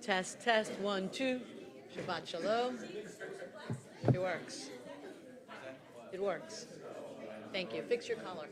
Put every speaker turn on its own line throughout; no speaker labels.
Test, test, 1, 2. Shabbat shalom. It works. It works. Thank you. Fix your collar.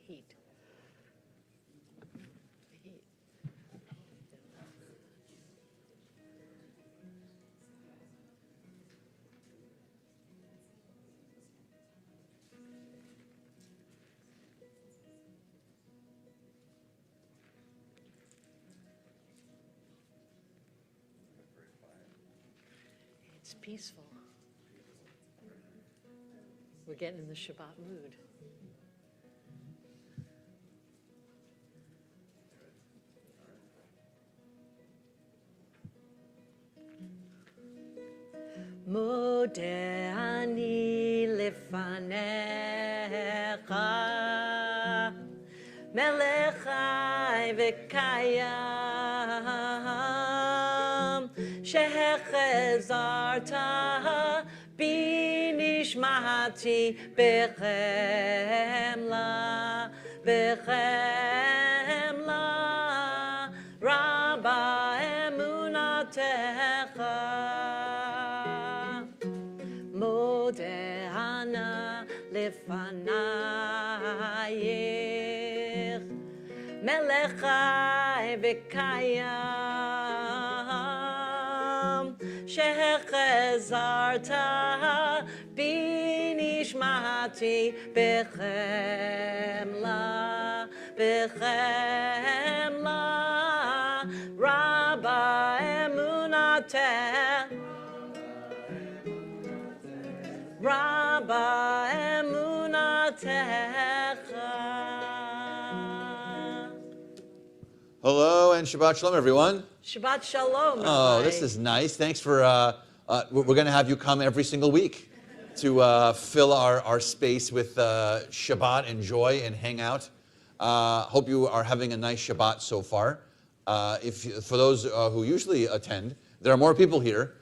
Heat. Heat. It's peaceful. We're getting in the Shabbat mood. Modeh ani lefanecha, melech chai v'kayam, shehechezarta binishmati bechemla, bechemla, rabba emunatecha. Modehana lefanayich, melech chai v'kayam, shehechezarta binishmati bechemla, bechemla, rabba emunatecha. Rabba emunatecha.
Hello and Shabbat Shalom, everyone.
Shabbat Shalom.
Oh, this is nice. Thanks for, we're going to have you come every single week to fill our space with Shabbat and joy and hang out. Hope you are having a nice Shabbat so far. For those who usually attend, there are more people here.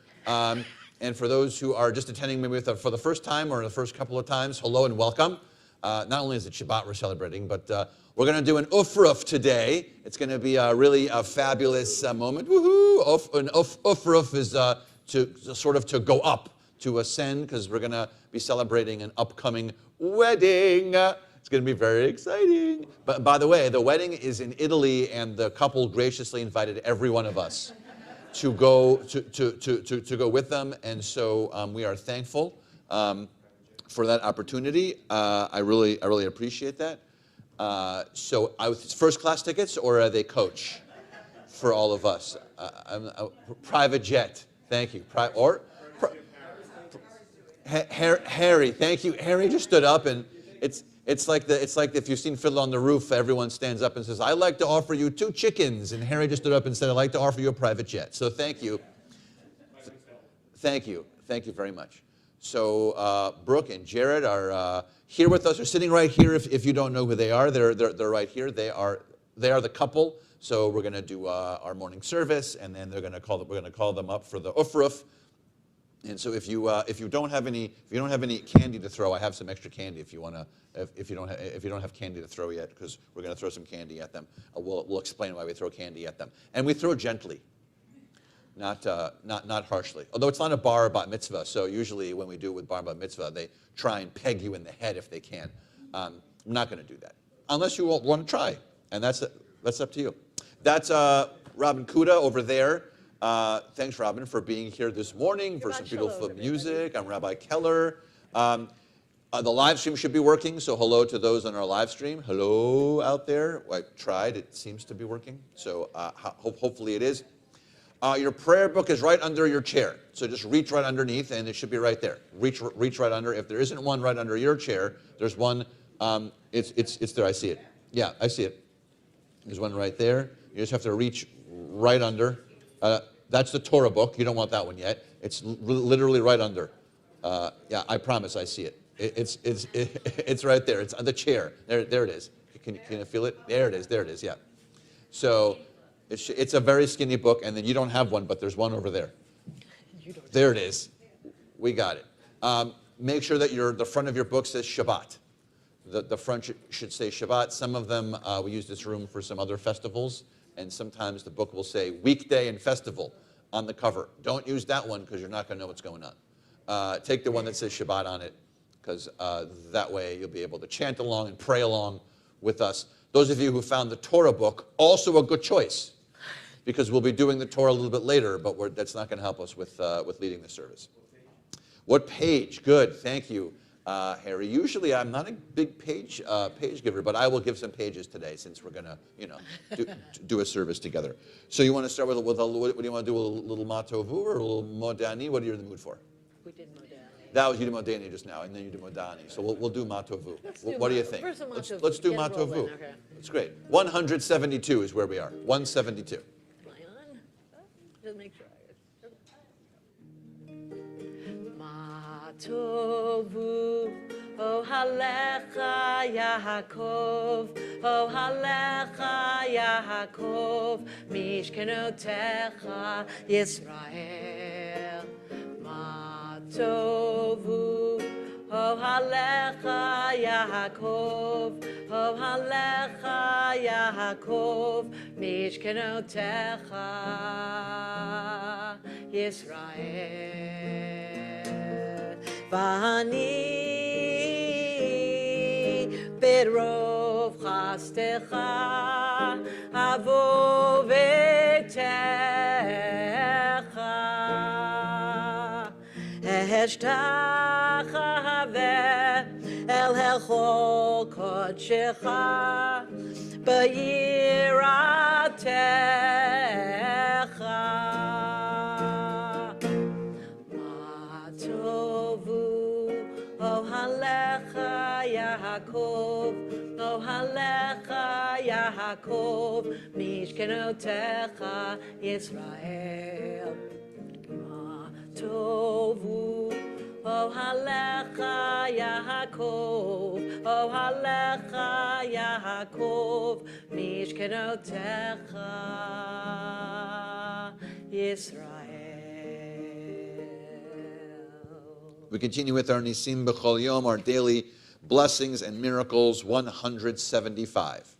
And for those who are just attending maybe for the first time or the first couple of times, hello and welcome. Not only is it Shabbat we're celebrating, but we're going to do an ufruf today. It's going to be really a fabulous moment. Woohoo! An ufruf is to go up, to ascend, because we're going to be celebrating an upcoming wedding. It's going to be very exciting. But by the way, the wedding is in Italy, and the couple graciously invited every one of us to go with them, and so we are thankful for that opportunity. I really appreciate that. So, first class tickets, or are they coach for all of us? Private jet. Thank you. Harry, thank you. Harry just stood up, and It's like if you've seen Fiddler on the Roof, everyone stands up and says, "I'd like to offer you 2 chickens," and Harry just stood up and said, "I'd like to offer you a private jet." So thank you, thank you very much. So Brooke and Jared are here with us. They're sitting right here. If you don't know who they are, they're right here. They are the couple. So we're going to do our morning service, and then we're going to call them up for the ufruf. And so if you don't have any candy to throw, I have some extra candy if you want to. If you don't have candy to throw yet, because we're going to throw some candy at them. We'll explain why we throw candy at them, and we throw gently, not harshly. Although it's not a bar bat mitzvah, so usually when we do it with bar bat mitzvah, they try and peg you in the head if they can. I'm not going to do that unless you want to try, and that's up to you. That's Robin Kuda over there. Thanks, Robin, for being here this morning for some beautiful music. I'm Rabbi Keller. The live stream should be working, so hello to those on our live stream. Hello out there. I tried. It seems to be working, so hopefully it is. Your prayer book is right under your chair, so just reach right underneath, and it should be right there. Reach right under. If there isn't one right under your chair, there's one. It's there. I see it. Yeah, I see it. There's one right there. You just have to reach right under. That's the Torah book. You don't want that one yet. It's literally right under. Yeah, I promise I see it. It's right there. It's on the chair. There it is. Can you feel it? There it is. Yeah. So it's a very skinny book, and then you don't have one, but there's one over there. There it is. We got it. Make sure that the front of your book says Shabbat. The front should say Shabbat. Some of them, we use this room for some other festivals, and sometimes the book will say weekday and festival on the cover. Don't use that one because you're not going to know what's going on. Take the one that says Shabbat on it, because that way you'll be able to chant along and pray along with us. Those of you who found the Torah book, also a good choice, because we'll be doing the Torah a little bit later, but that's not going to help us with leading the service. What page? Good, thank you. Harry, usually I'm not a big page giver, but I will give some pages today since we're going to, do a service together. So you want to start with what do you want to do? A little Matovu or a little Modani? What are you in the mood for?
We did Modani.
You did Modani just now, and then you did Modani. So we'll do Matovu. What do you think? Let's do Matovu.
Okay.
It's great. 172 is where we are. 172.
Am I on? Just make sure. Tovu, oh halecha Yaakov, oh halecha Yaakov, mishkenotecha Yisrael. Ma tovu, oh halecha Yaakov, oh halecha Yaakov, mishkenotecha Yisrael. Vani berov chastecha avo v'techa eshtachave el hechol kodshecha b'yiratecha. Yaakov, oh halecha Yaakov, mishkenotecha Yisrael. Ma tovu, oh halecha Yaakov, oh halecha Yaakov, mishkenotecha Yisrael.
We continue with our Nisim B'chol Yom, our daily blessings and miracles, 175.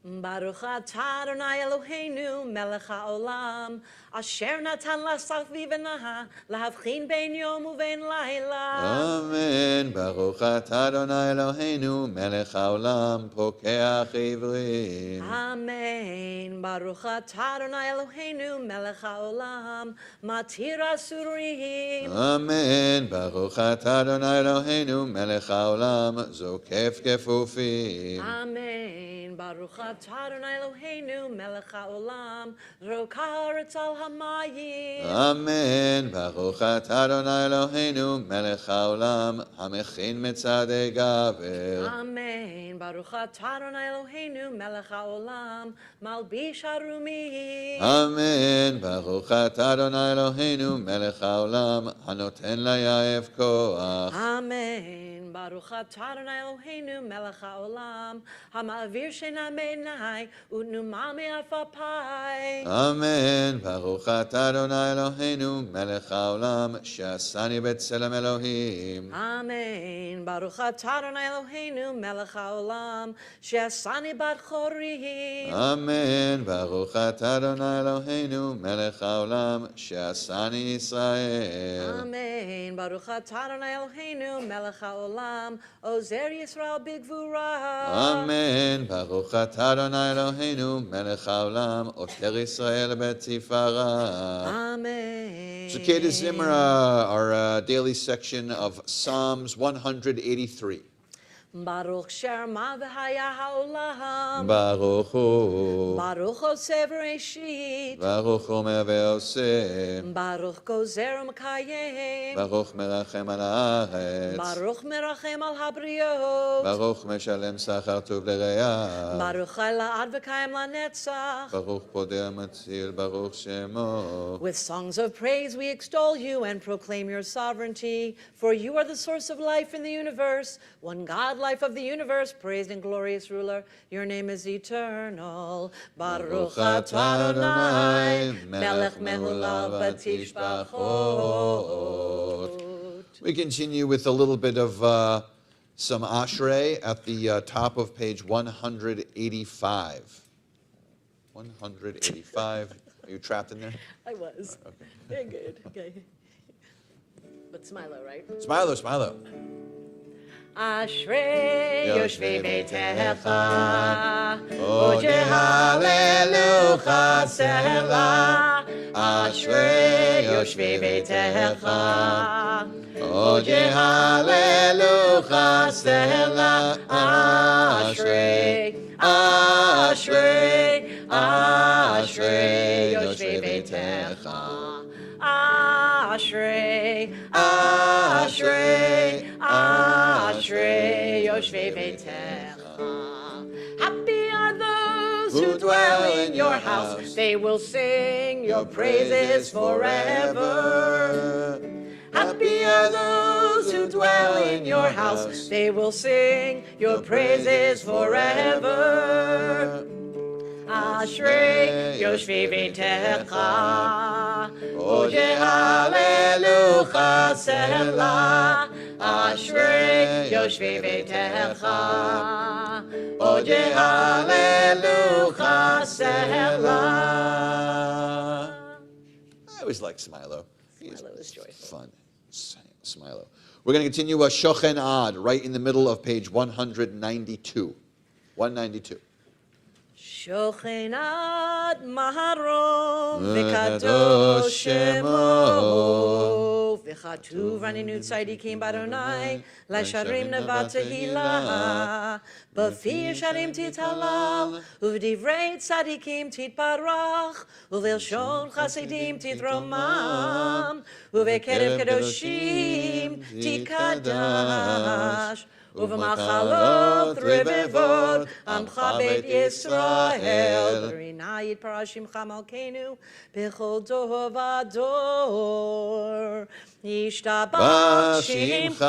Baruch atah Adonai Eloheinu melech haolam asher natan lasaf v'naha lahavchin bein yom uvein laila.
Amen. Baruch atah Adonai Eloheinu melech haolam pokeach ivrim.
Amen. Baruch atah Adonai Eloheinu melech haolam matir asurim.
Amen. Baruch atah Adonai Eloheinu melech haolam zokef kefufim.
Amen. Baruch atah Adonai Eloheinu melech haolam rokaretz al hamayim.
Amen. Baruch atah Adonai Eloheinu melech haolam hamechin mitzadei gaver.
Amen. Baruch atah Adonai Eloheinu melech haolam malbish harumim.
Amen. Baruch atah Adonai Eloheinu melech haolam hanoten layaev koach.
Amen. Baruch atah Adonai Eloheinu melech haolam hama'avir sheina me'enai u'numa me'afapai.
Amen. Baruch atah Adonai Eloheinu melech haolam she'asani b'tzelem Elohim.
Amen. Baruch atah Adonai Eloheinu melech haolam she'asani bat chorim.
Amen. Baruch atah Adonai Eloheinu melech haolam she'asani Yisrael.
Amen. Baruch atah Adonai Eloheinu melech haolam ozer Yisrael bigvura.
Amen. Baruch atah Adonai Eloheinu melech haolam oter Yisrael b'tifara.
Amen.
So, Kate Zimmer, our daily section of Psalms 183.
Baruch Sherma v'haya haolam.
Baruch Hu.
Baruch Oseh v'reshit.
Baruch Omer ve'oseh.
Baruch Gozer u'mekayem.
Baruch merachem al haaretz.
Baruch merachem al habriot.
Baruch meshalem sachar tov l'reya.
Baruch la'ad v'kayim lanetzach.
Baruch podeh matzil. Baruch shemo.
With songs of praise we extol you and proclaim your sovereignty, for you are the source of life in the universe, one God, life of the universe, praised and glorious ruler. Your name is eternal. Baruch atah Adonai, melech mehulav v'tishbachot.
We continue with a little bit of some Ashrei at the top of page 185. 185. Are you trapped in there?
I was.
Okay.
Very good. Okay. But Smilo, right?
Smilo, Smilo.
Ashrei yoshvei beitecha,
Oje halelucha sela.
Ashrei yoshvei beitecha,
Oje halelucha sela.
Ashrei, Ashrei, Ashrei yoshvei beitecha. Ashrei, Ashrei, Ashrei yoshvei beitecha. Happy are those who dwell in your house. They will sing your praises forever. Happy are those who dwell in your house. They will sing your praises forever. Ashrei yoshvei beitecha, Oje halelucha sela. Ashrei yoshvei beitecha, Oje halelucha sela.
I always like Smilo.
Smilo is joyful.
Fun. Smilo. We're going to continue Shochen Ad, right in the middle of page 192. 192.
Shochen ad maharon v'kadosh shemo v'chatuv raninu tzadikim b'Adonai l'sharim nevat tehila b'fir sharim tithalal uv'divrei tzadikim titbarach uv'elshon chasidim titromam uv'kerev kadoshim titkadash ובמחלות רבבות עמך בית ישראל ברינה יתפרע שמך מלכנו בכל דור ודור ישתבח שמך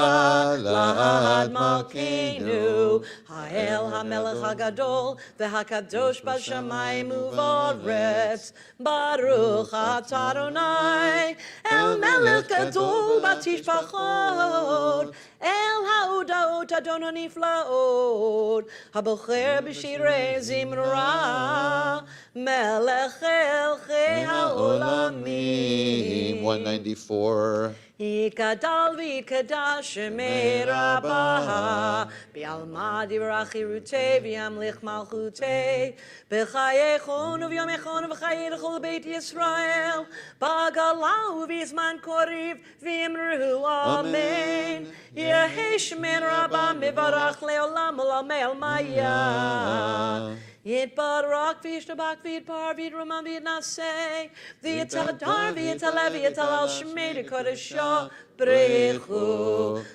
לעד מלכנו האל המלך הגדול והקדוש בשמיים ובארץ ברוך אתה אדוני אל מלך גדול בתשבחות אל ההודעות אדון הנפלאות, הבוחר בשירי זמרה, מלך אלכי העולמים.
194.
יגדל ויתקדש שמי רבה, בעלמא דברה חירותי וימליך מלכותי, בחייכון וביומכון ובחיי לכל בית ישראל, בגלה ובזמן קריב ואמרו אמן. יהי שמי רבה מברך לעולם ולעולמי עלמיה. Yitbarak v'yishtabak v'yitpar v'yitramam v'yitnaseh v'yitadar v'yitaleh v'yitalal shmei kodesha brechu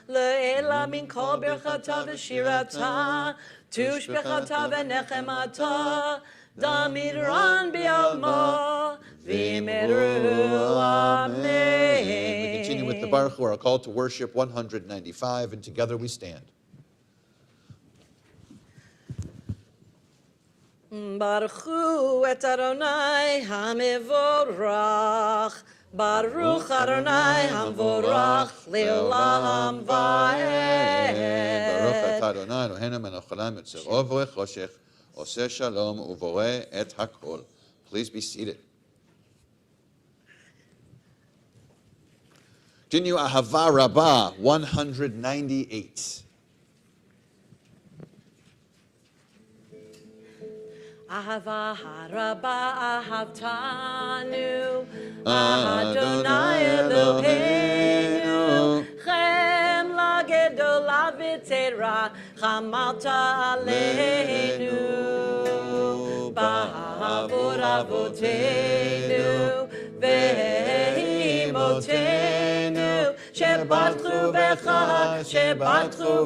le'ela min kol berchata v'shirata tushbechata v'nechemata Damiran bi'alma v'meru amen.
We continue with the Baruch Hu, our call to worship 195, and together we stand.
Baruch Hu et Adonai hamivorach Baruch Adonai hamvorach le'olam va'ed
Baruch et Adonai Eloheinu melech haolam yotzer or v'choshech oseh shalom uvoreh et hakol. Please be seated. Continue Ahava Rabbah 198.
Ahava haraba ahavtanu Adonai Eloheinu Chem lagedola v'tera Chamalta aleinu Ba'avur avoteinu Ve'imotenu Shebatchu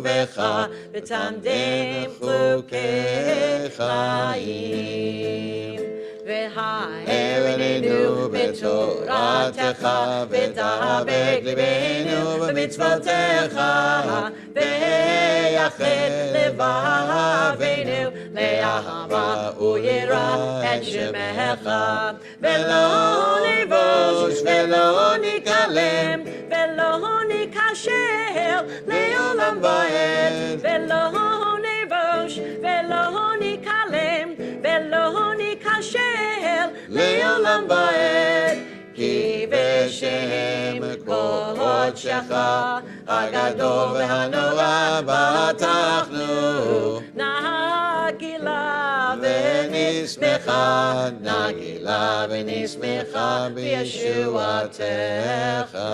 v'cha V'tamdem chukei chayim V'ha'erenenu v'toratecha V'dabek libeinu v'mitzvotecha V'yached levavenu Le'ahava u'yira et shemecha V'lo nivosh v'lo nikalem V'lo nikasher le'olam va'ed V'lo nivosh v'lo nikalem V'lo nikasher le'olam va'ed Ki v'shem kodshecha Hagadol v'hanora batachnu Nagila v'nismecha Nagila v'nismecha b'yeshuatecha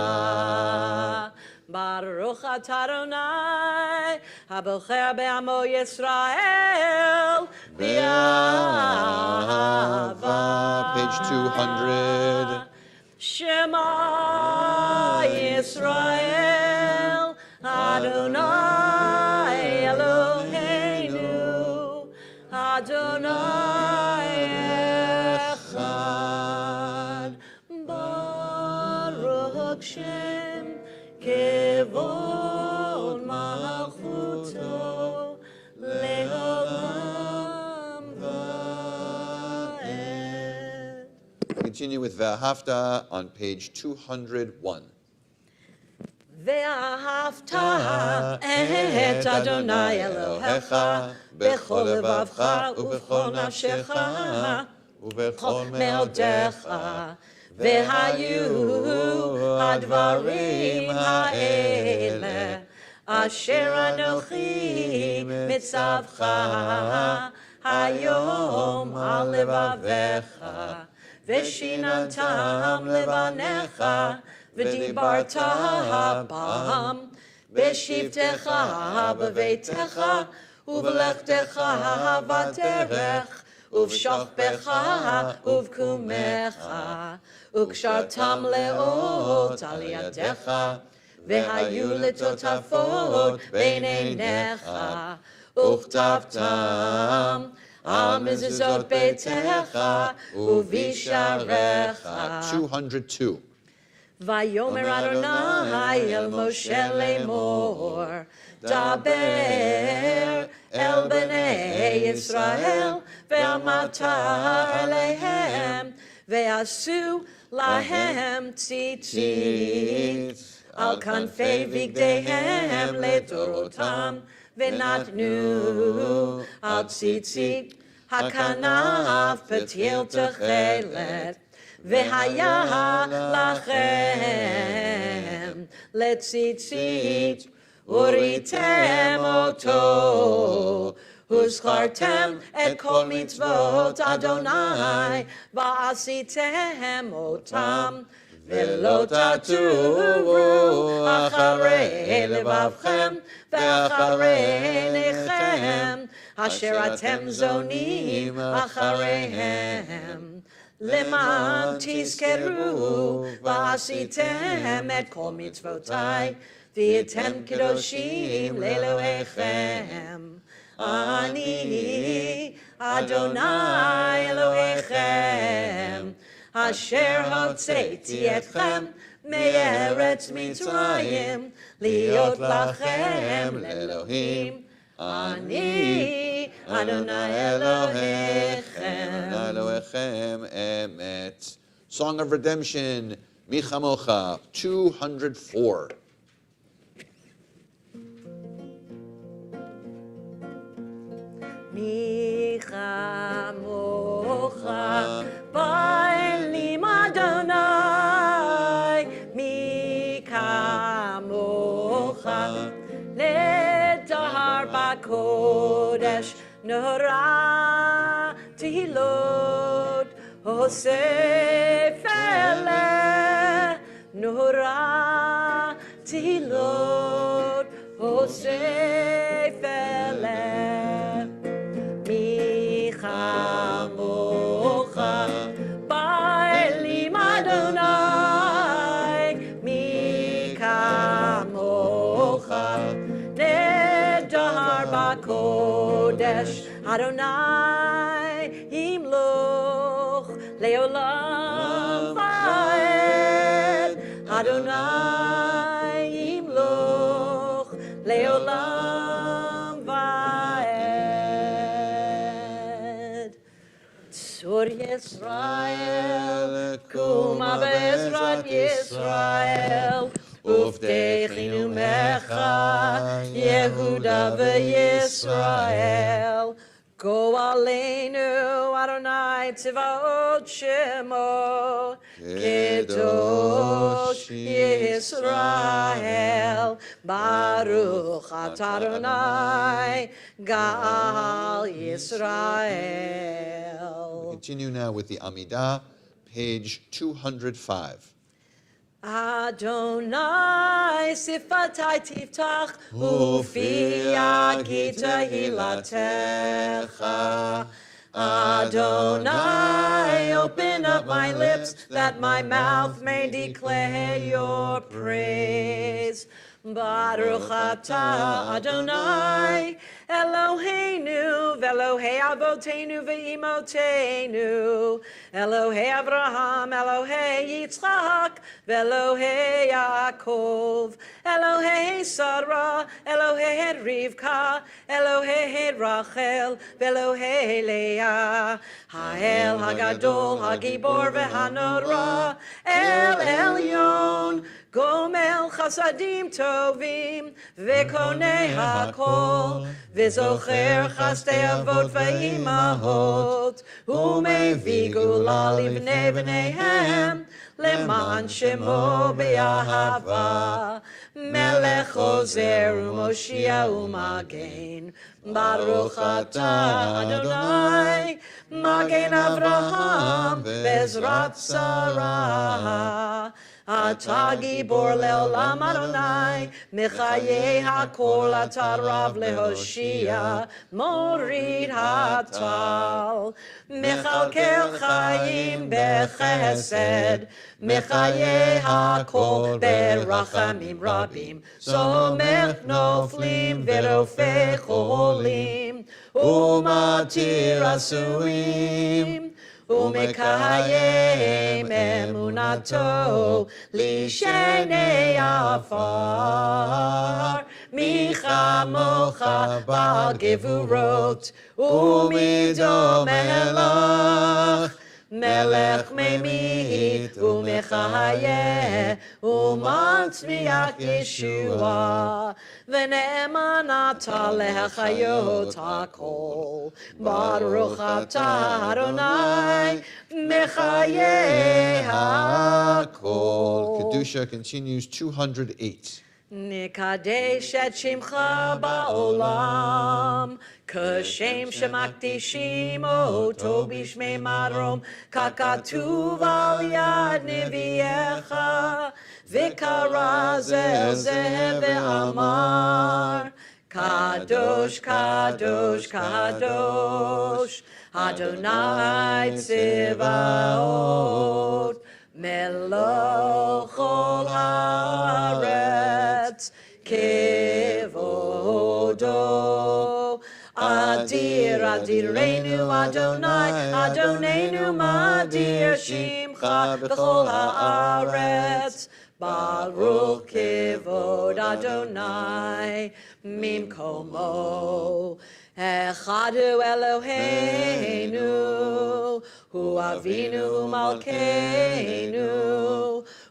Baruch atah Adonai Habocher be'amo Yisrael B'yahava.
Page 200.
Shema Yisrael Adonai Eloheinu Adonai Echad Baruch Shem Kevod Malchuto Le'olam Va'ed.
Continue with Ve'ahavta on page 201.
ואהבת את אדוני אלוהיך בכל לבבך ובכל נפשך ובכל מאודיך והיו הדברים האלה אשר אנוכי מצווך היום על לבביך ושיננתם לבניך ודיברת בם בשבתך בביתך ובלכתך בדרך ובשוכבך ובקומך וקשרתם לאות על ידיך והיו לטוטפות בין עיניך וכתבתם על מזוזות ביתך ובשעריך.
202.
ויאמר אדוני אל משה לאמור דבר אל בני ישראל ואמרת אליהם ועשו להם ציצית על כנפי בגדיהם לדורותם ונתנו על ציצית הכנף פתיל תכלת והיה לכם לציצית וראיתם אותו וזכרתם את כל מצוות אדוני ועשיתם אותם ולא תטורו אחרי לבבכם ואחרי עיניכם אשר אתם זונים אחריהם. למען תזכרו ועשיתם את כל מצוותיי, והייתם קדושים לאלוהיכם. אני אדוני אלוהיכם, אשר הוצאתי אתכם מארץ מצרים, להיות לכם לאלוהים. אני אדוני אלוהיכם.
אלוהיכם אמת. Song of Redemption, Mi Chamocha, 204.
מי כמוך באלים אדוני, מי כמוך נדהר בקודש, נורא תהילות אוסף אלה, נורא תהילות אוסף אלה. מי כמוך באלים אדוני, מי כמוך נדהר בקודש, אדוני ימלוך לעולם ועד, אדוני ימלוך לעולם ועד. צור ישראל, קומה בעזרת ישראל, ובטחנו ממך, יהודה וישראל. גואלנו אדוני צבאות שמו, קדוש ישראל. ברוך אתה אדוני, גאל ישראל.
Continue now with the Amidah, page 205.
אדוני שפתי תפתח ופי יגיד תהילתך. Adonai, open up my lips that my mouth may declare your praise. Baruch atah Adonai Eloheinu ve'Elohei Avotenu ve'Imotenu, Elohei Avraham, Elohei Yitzchak, ve'Elohei Yaakov, Elohei Sarah, Elohei Rivka, Elohei Rachel, ve'Elohei Leah, Ha'el Hagadol, Hagibor ve'Hanora, El Elyon, Gomel Chasadim Tovim, Ve'Konei HaKol, V'Zocher Chastei Avot V'Imahot, U'mevii Gula Livnei B'neihem, Leman Shemo B'Ahava, Melech Ozer U'Moshia U'Magen, Baruch atah Adonai, Magen Avraham, Bezrat Sarah. אתה גיבור לעולם אדוני, מחיי הכל אתה רב להושיע, מוריד הטל, מכלכל חיים בחסד, מחיי הכל ברחמים רבים, סומך נופלים ורופא חולים, ומתיר אסורים. ומקיים אמונתו לשני עפר. מי כמוך בעל גבורות ומי דומה לך, מלך ממית ומחיה ומצמיח ישועה, ונאמן אתה להחיות הכל. ברוך אתה אדוני מחיי הכל.
Kedusha continues 208.
נקדש את שמך בעולם, כשם שמקדישים אותו בשמי מרום, ככתוב על יד נביאך, וקרא זה אל זה ואמר, Kadosh, Kadosh, Kadosh, Adonai Tzivaot, Melech Kol Haaretz, Kevodo. Adir, Adirenu, Adonai, Adonenu, Madir, Shimcha, B'chol Haaretz. Baruch Kevod Adonai Mimkomo. Echadu Eloheinu, Hu Avinu, Hu Malkeinu,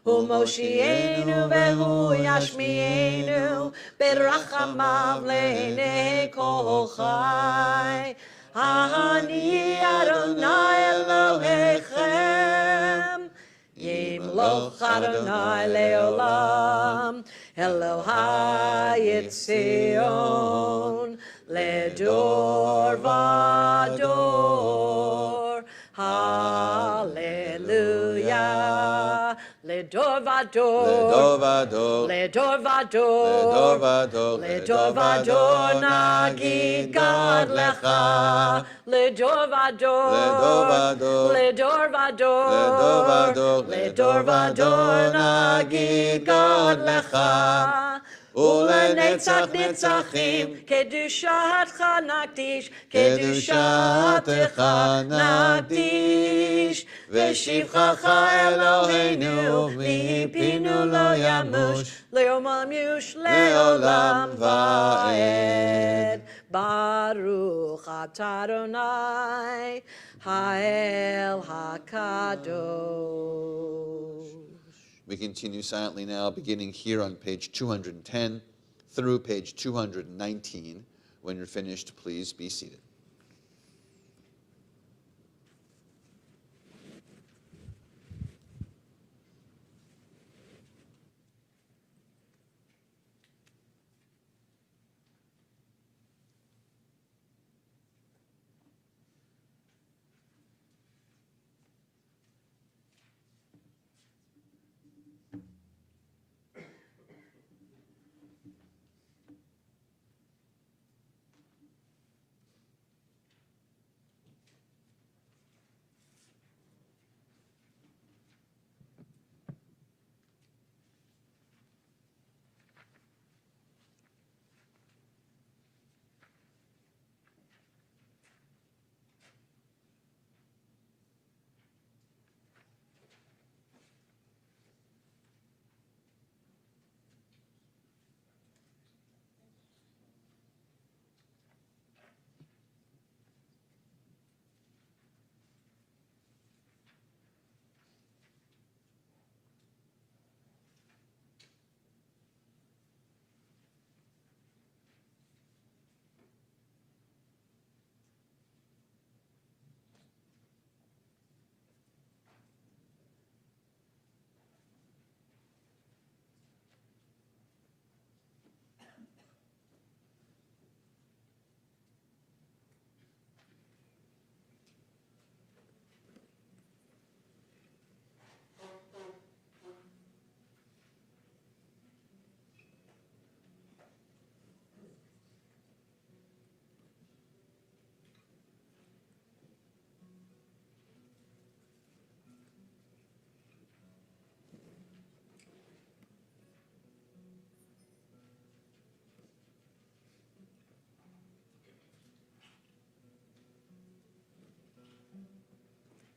Hu Moshienu, Vehu Yashmienu, Berachamav Le'nei Kol Chai. Ani Adonai Elohechem, Yimloch Adonai leolam, Elohai Yitzion, ledor vador. Hallelujah. Ledor vador. Ledor vador. Ledor vador. Nagid God lecha. Ledor vador. Ledor vador. Ledor vador. Nagid God lecha. Ulenetzach netzachim, kedushatcha nakdish, kedushatecha nakdish, v'shivchacha Eloheinu, v'hipinu lo yamush, le'olam yush, le'olam va'ed. Baruch atah Adonai, ha'el hakadosh.
We continue silently now, beginning here on page 210 through page 219. When you're finished, please be seated.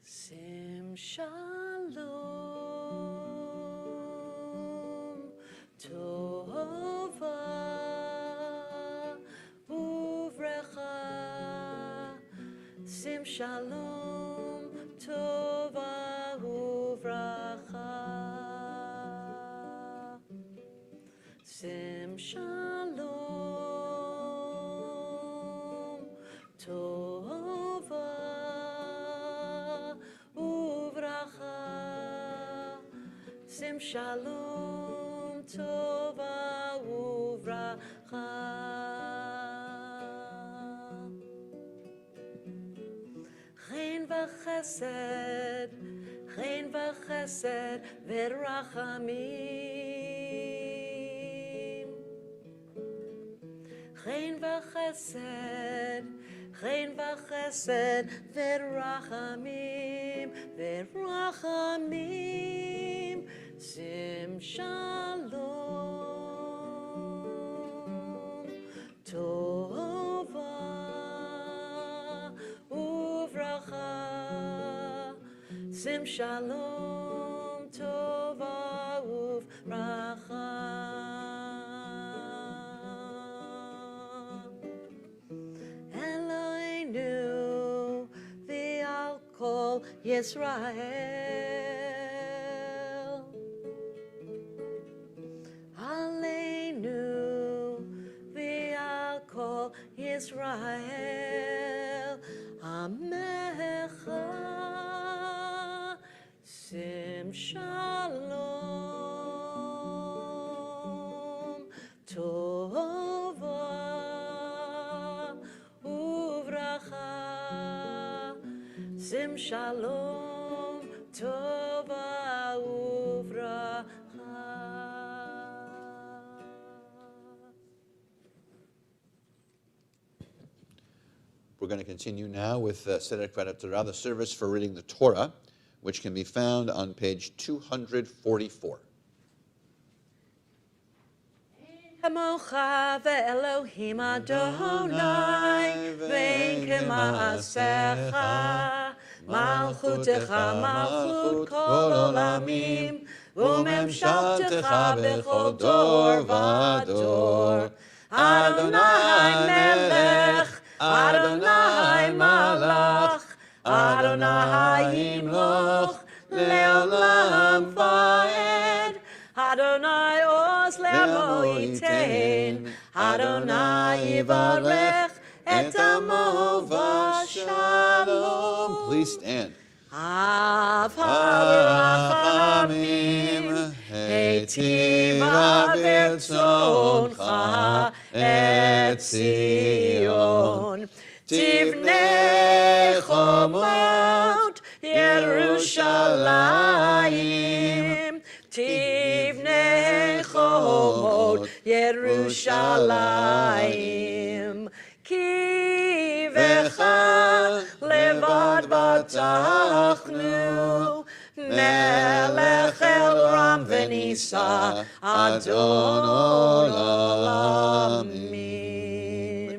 Sim shalom, tova uvrecha. Sim shalom, tova uvrecha. Sim shalom, tova uvracha. Sim shalom, tova uvracha. Chen v'chesed v'rachamim. Chen v'chesed, chen v'chesed, v'rachamim, v'rachamim, sim shalom, tova uvracha, sim shalom, tova uvracha. Eloheinu v'al kol Yisrael. Aleinu v'al kol Yisrael. Amecha sim shalom tova uvracha sim shalom tova uvracha.
We're going to continue now with Seder Kvarat Torah, the service for reading the Torah, which can be found on page 244.
Hamocha ve'Elohim Adonai ve'en kema'asecha malchutecha malchut kol olamim u'memshaltecha b'chol dor v'dor. Adonai melech, Adonai malach, Adonai imloch le'olam va'ed. Adonai oz le'amo yitein, Adonai yivarech et amo v'shalom.
Please stand.
Av ha'rachamim, heitiva b'rtzoncha et Zion. Tivnei chomot Yerushalayim, Tivnei chomot Yerushalayim. Ki v'cha levad batachnu, melech el ram v'nisa, Adon olamim.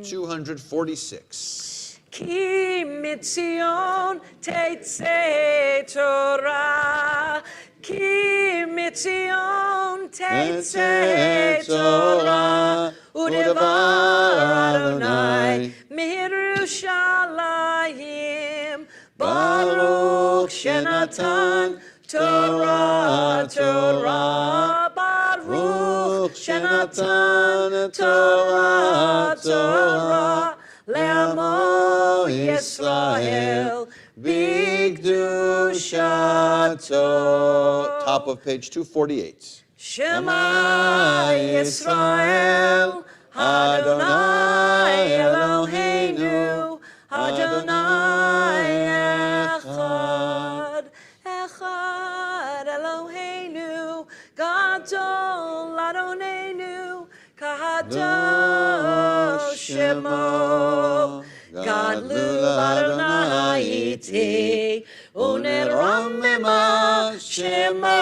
246.
Ki mitzion tetzei Torah, Ki mitzion tetzei Torah, u'devar Adonai miYerushalayim. Baruch shenatan Torah, Torah, Baruch shenatan Torah, Torah, le'amo Yisrael b'kedushato.
Top of page 248.
Shema Yisrael, Adonai Eloheinu, Adonai Echad, Echad Eloheinu, Gadol Adonenu, Kadosh Shemo. Gadlu Adonai iti, uneromema Shemo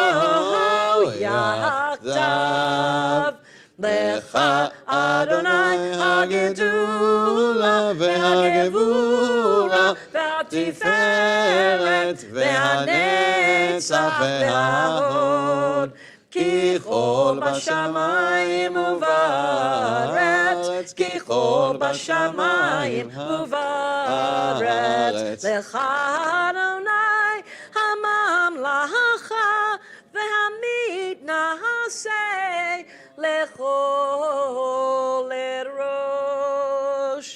yachdav. Lecha Adonai hagedula v'hagevura v'atiferet v'hanetzach v'hahod. Ki chol b'shamayim uvaretz, ki chol b'shamayim uvaretz. Lecha Adonai hamamlacha v'hamid nahaseh lechol erosh.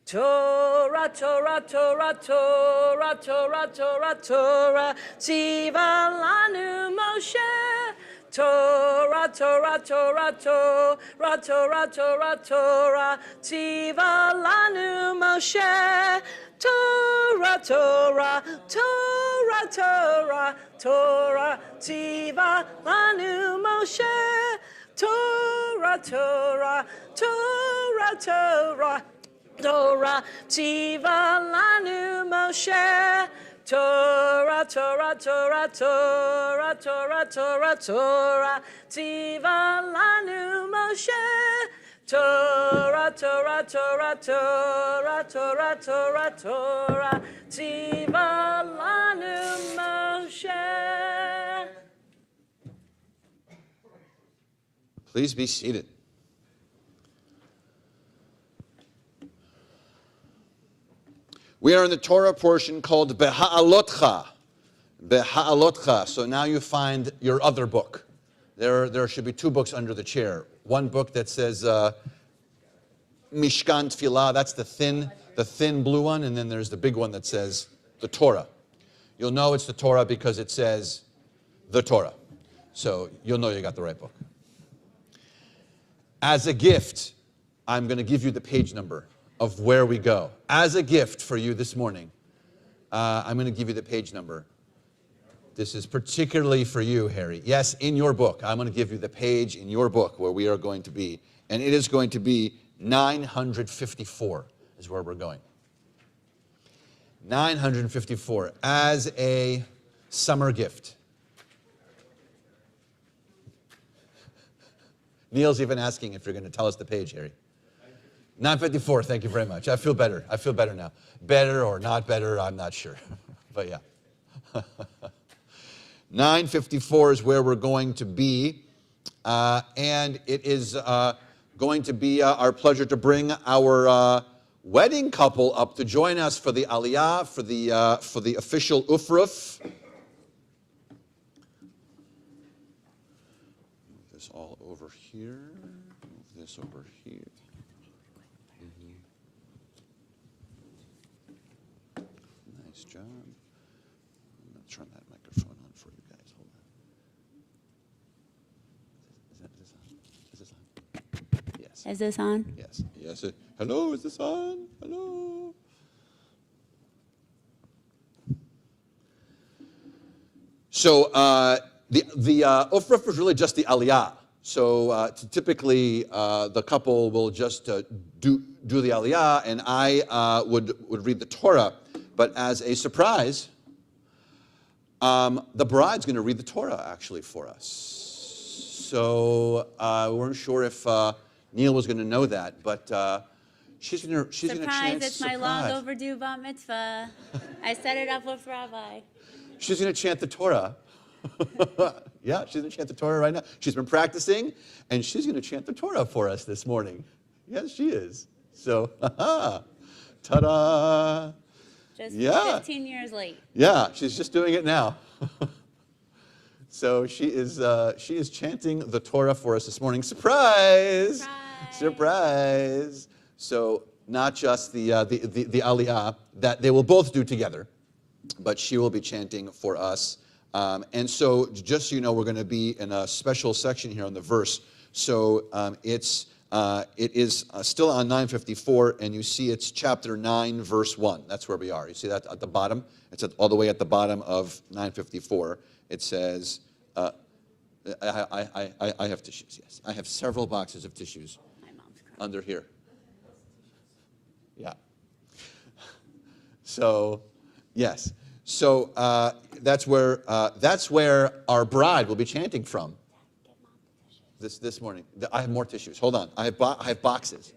Torah, Torah, Torah, Torah, Torah, Torah, Torah, tziva lanu Moshe. Torah, Torah, Torah, Torah, Torah, Torah, Torah, tziva lanu Moshe. Torah, Torah, Torah, Torah, Torah, tziva lanu Moshe. Torah, Torah, Torah, Torah, Torah, Tiva lanu Moshe. Torah, Torah, Torah, Torah, Torah, Torah, Torah, Tiva lanu Moshe. Torah, Torah, Torah, Torah, Torah, Torah, Torah, Tiva lanu Moshe.
Please be seated. We are in the Torah portion called Beha'alotcha. Beha'alotcha. So now you find your other book. There should be two books under the chair. One book that says Mishkan Tfilah, that's the thin blue one, and then there's the big one that says the Torah. You'll know it's the Torah because it says the Torah. So you'll know you got the right book. As a gift, I'm going to give you the page number of where we go. As a gift for you this morning, I'm going to give you the page number. This is particularly for you, Harry. Yes, in your book. I'm going to give you the page in your book where we are going to be. And it is going to be 954 is where we're going. 954 as a summer gift. Neil's even asking if you're going to tell us the page, Harry. 954, thank you very much. I feel better. I feel better now. Better or not better, I'm not sure. But yeah. 954 is where we're going to be. And it is going to be our pleasure to bring our wedding couple up to join us for the Aliyah, for the official Ufruf. Move this all over here. Move this over here. Nice job. I'm going to turn that microphone on for you guys. Hold on. Is this on? Yes.
Is this on?
Yes. Yes. Hello, is this on? Hello. So the Ufruf is really just the Aliyah. So typically the couple will just do the Aliyah, and I would read the Torah. But as a surprise, the bride's going to read the Torah actually for us. So we weren't sure if Neil was going to know that, but she's going to chant.
Surprise, it's my long overdue bat mitzvah. I set it up with Rabbi.
She's going to chant the Torah. Yeah, she's going to chant the Torah right now. She's been practicing, and she's going to chant the Torah for us this morning. Yes, she is. So, ta-da!
Just 15 years late.
Yeah, she's just doing it now. So she is chanting the Torah for us this morning. Surprise!
Surprise!
Surprise! So not just the Aliyah that they will both do together, but she will be chanting for us. And so just so you know, we're going to be in a special section here on the verse. So it is still on 954, and you see it's chapter 9, verse 1. That's where we are. You see that at the bottom? It's all the way at the bottom of 954. It says, I have tissues, yes. I have several boxes of tissues under here. Yeah. So, yes. So that's where our bride will be chanting from this morning. I have more tissues. Hold on. I have boxes.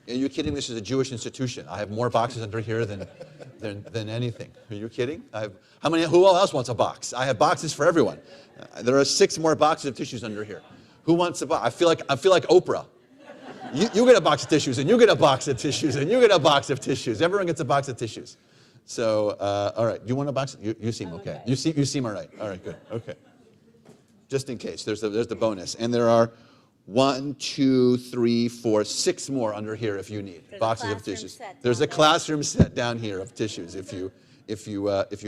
Are you kidding? This is a Jewish institution. I have more boxes under here than anything. Are you kidding? Who else wants a box? I have boxes for everyone. There are 6 more boxes of tissues under here. Who wants a box? I feel like Oprah. You get a box of tissues, and you get a box of tissues, and you get a box of tissues. Everyone gets a box of tissues. So, all right. Do you want a box? You seem okay. You seem all right. All right, good. Okay. Just in case, there's the bonus, and there are 1, 2, 3, 4, 6 more under here if you need boxes of tissues. There's a classroom set down here of tissues if you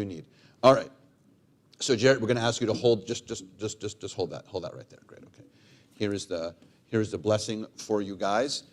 need. All right. So, Jared, we're going to ask you to hold just hold that right there. Great. Okay. Here is the blessing for you guys.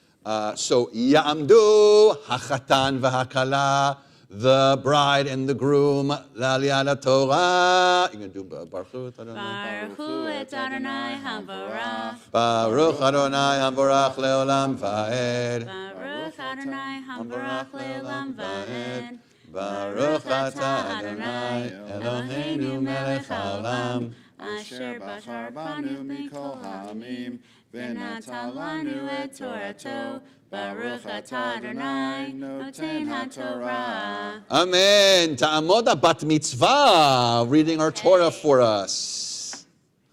So, Ya'amdu hachatan v'hakala the bride and the groom, L'Aliyat Torah. You're going to do Baruch Hu et Adonai.
Baruch Hu et Adonai Hamvarach.
Baruch Adonai Hamvarach Leolam Va'ed.
Baruch Adonai Hamvarach Leolam Va'ed.
Baruch Atah Adonai Eloheinu melech haolam.
Asher bashar banu mikol ha'amim. V'natan lanu et Torato. Baruch atah Adonai noten haTorah.
Amen. Ta'amod bat mitzvah, reading our Torah for us.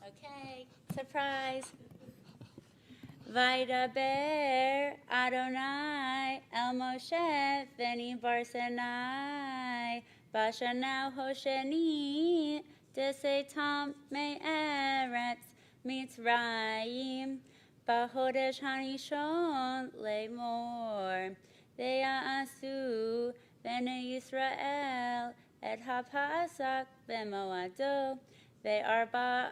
Okay, surprise. Vaydaber Adonai El Moshe V'ni Bar Sinai Bashana Hosheni Desetam Me'eretz Mitzrayim Bahodesh Hanishon Lemor Ve'asu Bnei Yisrael Et HaPasach B'moado Ve'arba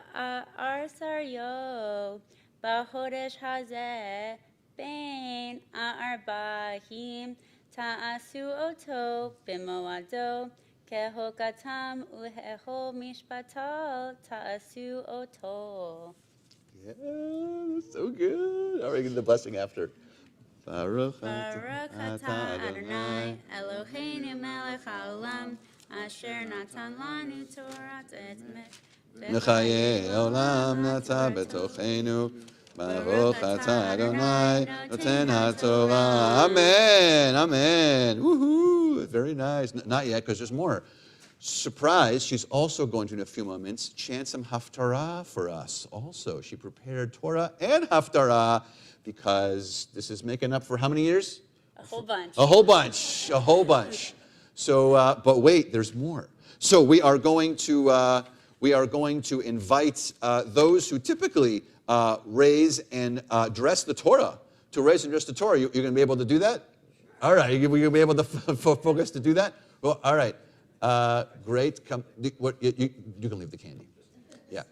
Arsaryo Bahodesh hazeh ben arba'im ta'asu oto b'moado kehokatam uheho mishpatal ta'asu oto.
Yeah, that's so good. All right, get the blessing after. Baruch
atah Adonai Eloheinu melech haolam asher natan lanu Torah
Mechaye olam nata betochenu. Baruch atah Adonai noten haTorah. Amen. Amen. Woohoo. Very nice. Not yet, because there's more. Surprise, she's also going to, in a few moments, chant some haftarah for us also. She prepared Torah and haftarah because this is making up for how many years?
A whole bunch.
A whole bunch. A whole bunch. So, but wait, there's more. So we are going to invite those who typically raise and dress the Torah, to raise and dress the Torah. You're going to be able to do that? All right, you're going to be able to focus to do that? Well, all right. Great. Come, you can leave the candy. Yeah.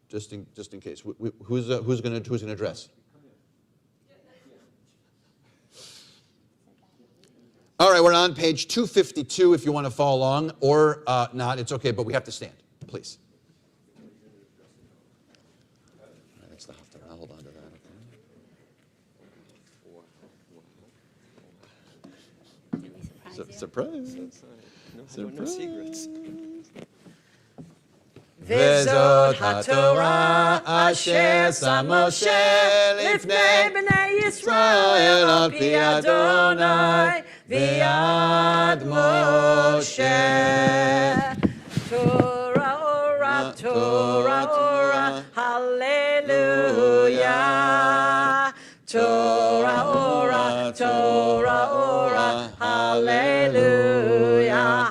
Just in case. Who's going to dress? All right, we're on page 252 if you want to follow along, or not, it's okay, but we have to stand, please. All right, that's the haftarah. I'll hold on to that, okay? Surprise.
No secrets.
Vezot haTorah asher sam Moshe lifnei bnei Yisrael al pi Adonai v'yad Moshe. Torah ora, Torah ora, hallelujah. Torah ora, Torah ora, hallelujah.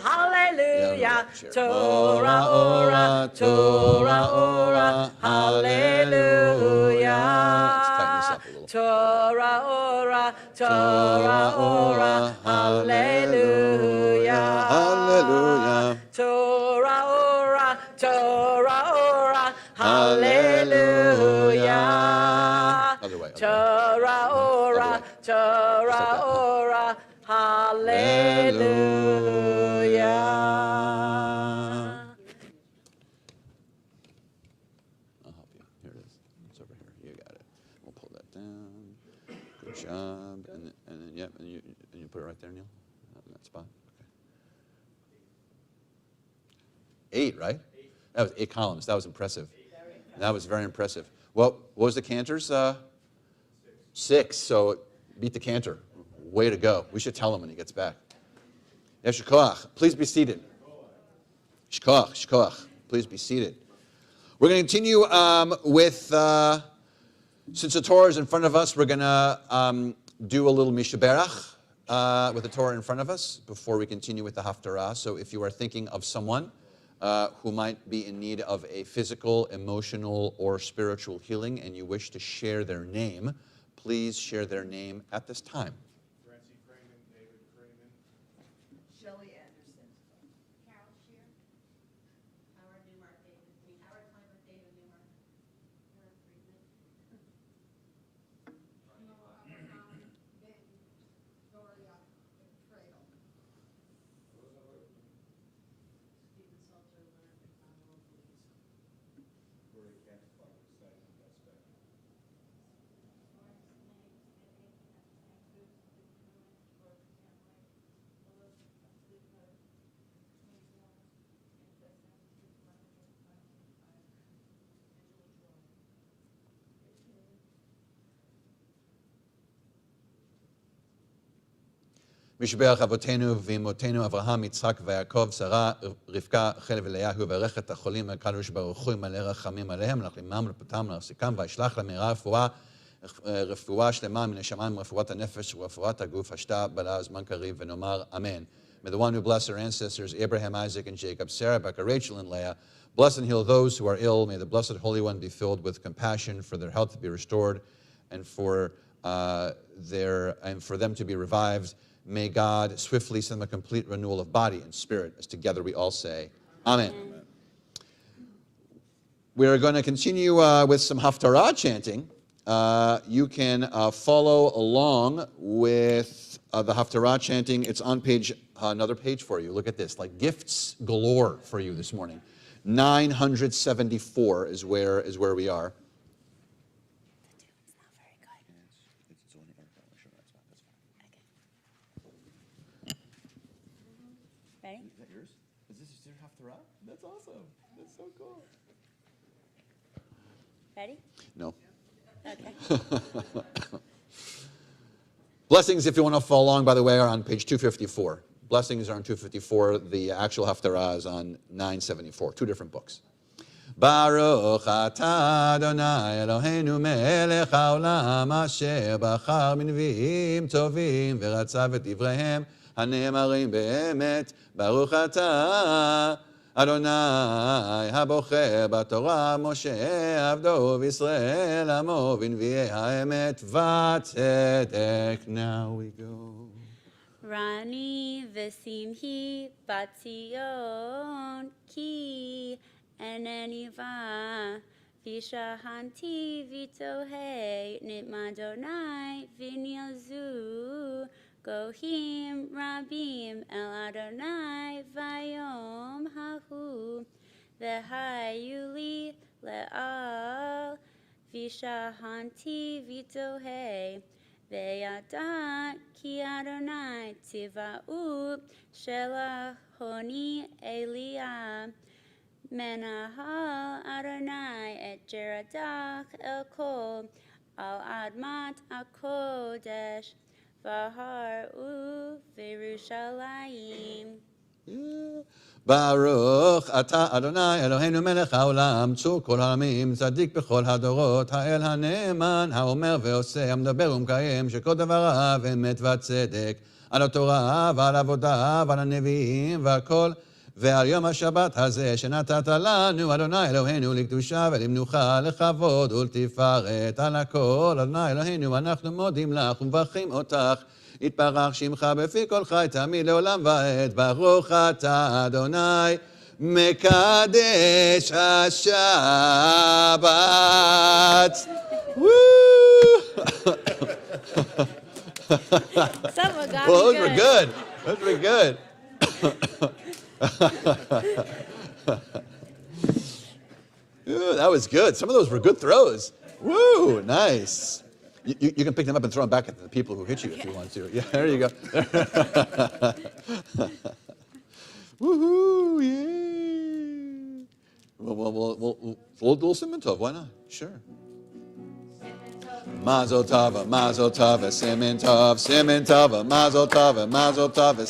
Hallelujah. Torah ora, Torah ora, hallelujah. Torah ora, Torah ora, hallelujah.
Hallelujah.
Torah ora, Torah ora, hallelujah.
Other way.
Torah ora, Torah ora, hallelujah.
I'll help you. Here it is. It's over here. You got it. We'll pull that down. Good job. And then yep. And you put it right there, Neil. In that spot. Okay. 8, right? That was 8 columns. That was impressive. That was very impressive. Well, what was the cantors? 6. So beat the cantor. Way to go. We should tell him when he gets back. Yes, shkoach. Please be seated. Shkoach, shkoach. Please be seated. We're going to continue with, since the Torah is in front of us, we're going to do a little mishaberach with the Torah in front of us before we continue with the haftarah. So if you are thinking of someone who might be in need of a physical, emotional, or spiritual healing and you wish to share their name, please share their name at this time.
Francie Freeman, David Freeman.
Shelley Anderson. Carol Shear. Howard Newmark, Howard Climber, David Newmark. Howard Friedman. Noah Abraham, Ben Doria, Cradle.
משבח אבותינו ואמותינו אברהם, יצחק ויעקב, שרה, רבקה, רחל ולאה, הוא יברך את החולים הקדוש ברוך הוא, ימלא רחמים עליהם, להחלימם ולפותם ולהחזיקם, וישלח להם מהרה רפואה שלמה מן השמיים, רפואת הנפש ורפואת הגוף, השתה בלה זמן קריב, ונאמר אמן. May the one who blessed our ancestors, Abraham, Isaac, and Jacob, Sarah, Rebekah, Rachel, and Leah, bless and heal those who are ill. May the Blessed Holy One be filled with compassion for their health to be restored and for them to be revived. May God swiftly send them a complete renewal of body and spirit, as together we all say, Amen. We are going to continue with some Haftarah chanting. You can follow along with the Haftarah chanting. It's on page, another page for you. Look at this, like gifts galore for you this morning. 974 is where we are.
Ready?
Is that yours? Is this your Haftarah? That's awesome. That's so cool.
Ready?
No.
Okay.
Blessings, if you want to follow along, by the way, are on page 254. Blessings are on 254. The actual Haftarah is on 974. Two different books. Baruch atah Adonai Eloheinu melech haolam asher bachar minviim tovim v'ratzav et divrehem הנאמרים באמת, ברוך אתה, אדוני הבוחר בתורה, משה עבדו וישראל עמו, בנביאי האמת וצדק. Now we go.
Rani v'simhi batzion ki eneniva vishahanti vitohei nitmadonai vinyazu Gohim Rabim El Adonai Vayom Hahu V'hayuli Le'al Vishahanti Vitohei Ve'yada Ki Adonai Tiva'u Shelahoni Eliah Menahal Adonai Et Jeradach El Kol Al Admat HaKodesh V'haru v'Yerushalayim.
ברוך אתה אדוני אלוהינו מלך העולם צור כל העמים צדיק בכל הדורות האל הנאמן האומר ועושה המדבר ומקיים שכל דבריו אמת וצדק על התורה ועל עבודה ועל הנביאים והכל ועל יום השבת הזה שנתת לנו אדוני אלוהינו לקדושה ולמנוחה לכבוד ולתפארת על הכל אדוני אלוהינו אנחנו מודים לך ומברכים אותך יתברך שמך בפי כל חי תמיד לעולם ועד ברוך אתה אדוני מקדש השבת.
Someone got
Well,
me
those were good. Those were good. Ooh, that was good. Some of those were good throws. Woo, nice. You can pick them up and throw them back at the people who hit you if you want to. Yeah, there you go. Woohoo, yay. We'll do a Siman Tov, why not? Sure. Mazel tov, Siman Tov, Siman Tov, Mazel tov,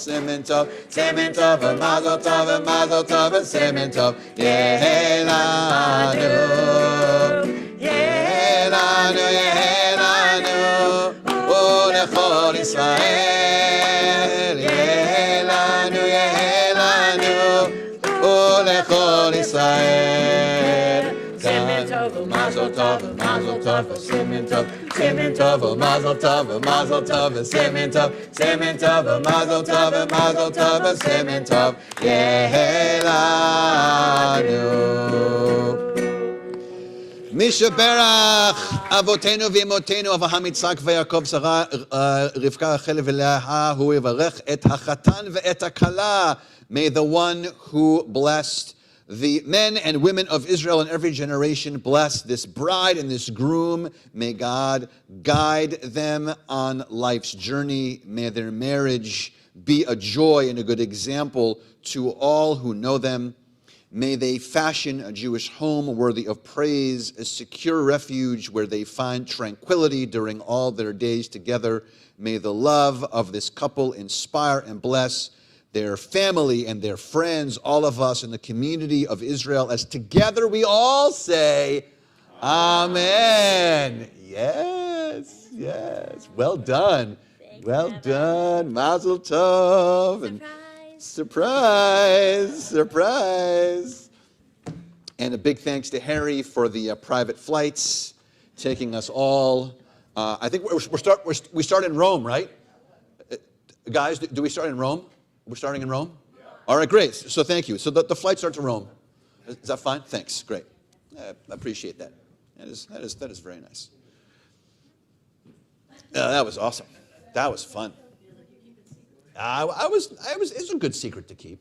Siman Tov, Siman Tov, Mazel tov, Siman Tov. Yehelanu, Yehelanu, Yehelanu, Ulechol Israel. Yehelanu, Yehelanu, Ulechol Israel. Siman Tov, Mazel tov, Siman Tov, Siman Tov, Mazel tov, Siman Tov, Siman Tov, Mazel tov, Siman Tov. Yehelanu. משברך אבותינו ואמותינו אברהם יצחק ויעקב שרה רבקה רחל ולאה הוא יברך את החתן ואת הכלה. May the one who blessed the men and women of Israel in every generation bless this bride and this groom. May God guide them on life's journey. May their marriage be a joy and a good example to all who know them. May they fashion a Jewish home worthy of praise, a secure refuge where they find tranquility during all their days together. May the love of this couple inspire and bless their family and their friends, all of us in the community of Israel, as together we all say, Amen. Yes, yes. Well done. Well done. Mazel tov. And surprise, surprise. And a big thanks to Harry for the private flights, taking us all. I think we start in Rome, right? Guys, do we start in Rome? We're starting in Rome? Yeah. All right, great. So thank you. So the flight starts to Rome. Is that fine? Thanks. Great. I appreciate that. That is very nice. That was awesome. That was fun. It's a good secret to keep.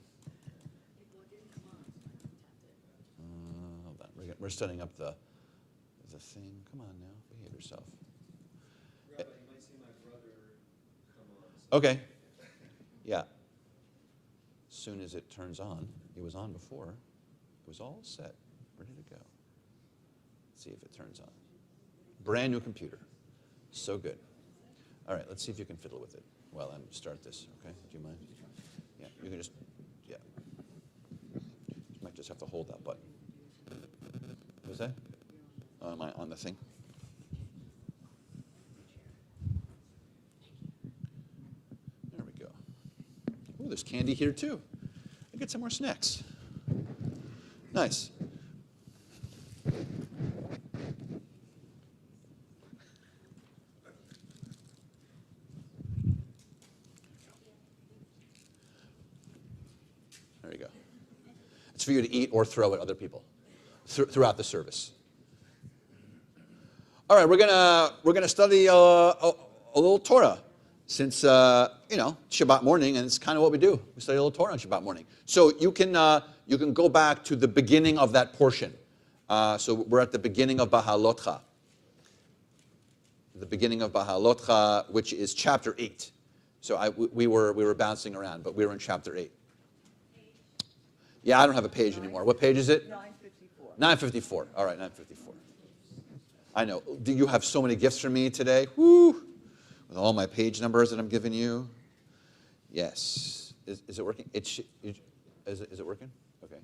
Hold on. We're setting up the thing. Come on now. Behave yourself.
Rabbi, you might see my brother come on.
Okay. Yeah. As soon as it turns on, it was on before. It was all set, ready to go. Let's see if it turns on. Brand new computer. So good. All right, let's see if you can fiddle with it while I start this, okay? Do you mind? Yeah, you can just, yeah. You might just have to hold that button. What was that? Am I on the thing? There we go. Oh, there's candy here too. I'll get some more snacks. Nice. There you go. It's for you to eat or throw at other people throughout the service. All right, we're gonna study a little Torah since Shabbat morning, and it's kind of what we do. We study a little Torah on Shabbat morning. So you can go back to the beginning of that portion. So we're at the beginning of Bahalotcha. The beginning of Bahalotcha, which is chapter 8. So we were bouncing around, but we were in chapter 8. Yeah, I don't have a page anymore. What page is it?
954.
954. All right, 954. I know. Do you have so many gifts for me today? Woo! With all my page numbers that I'm giving you. Yes. Is it working? Is it working? Okay.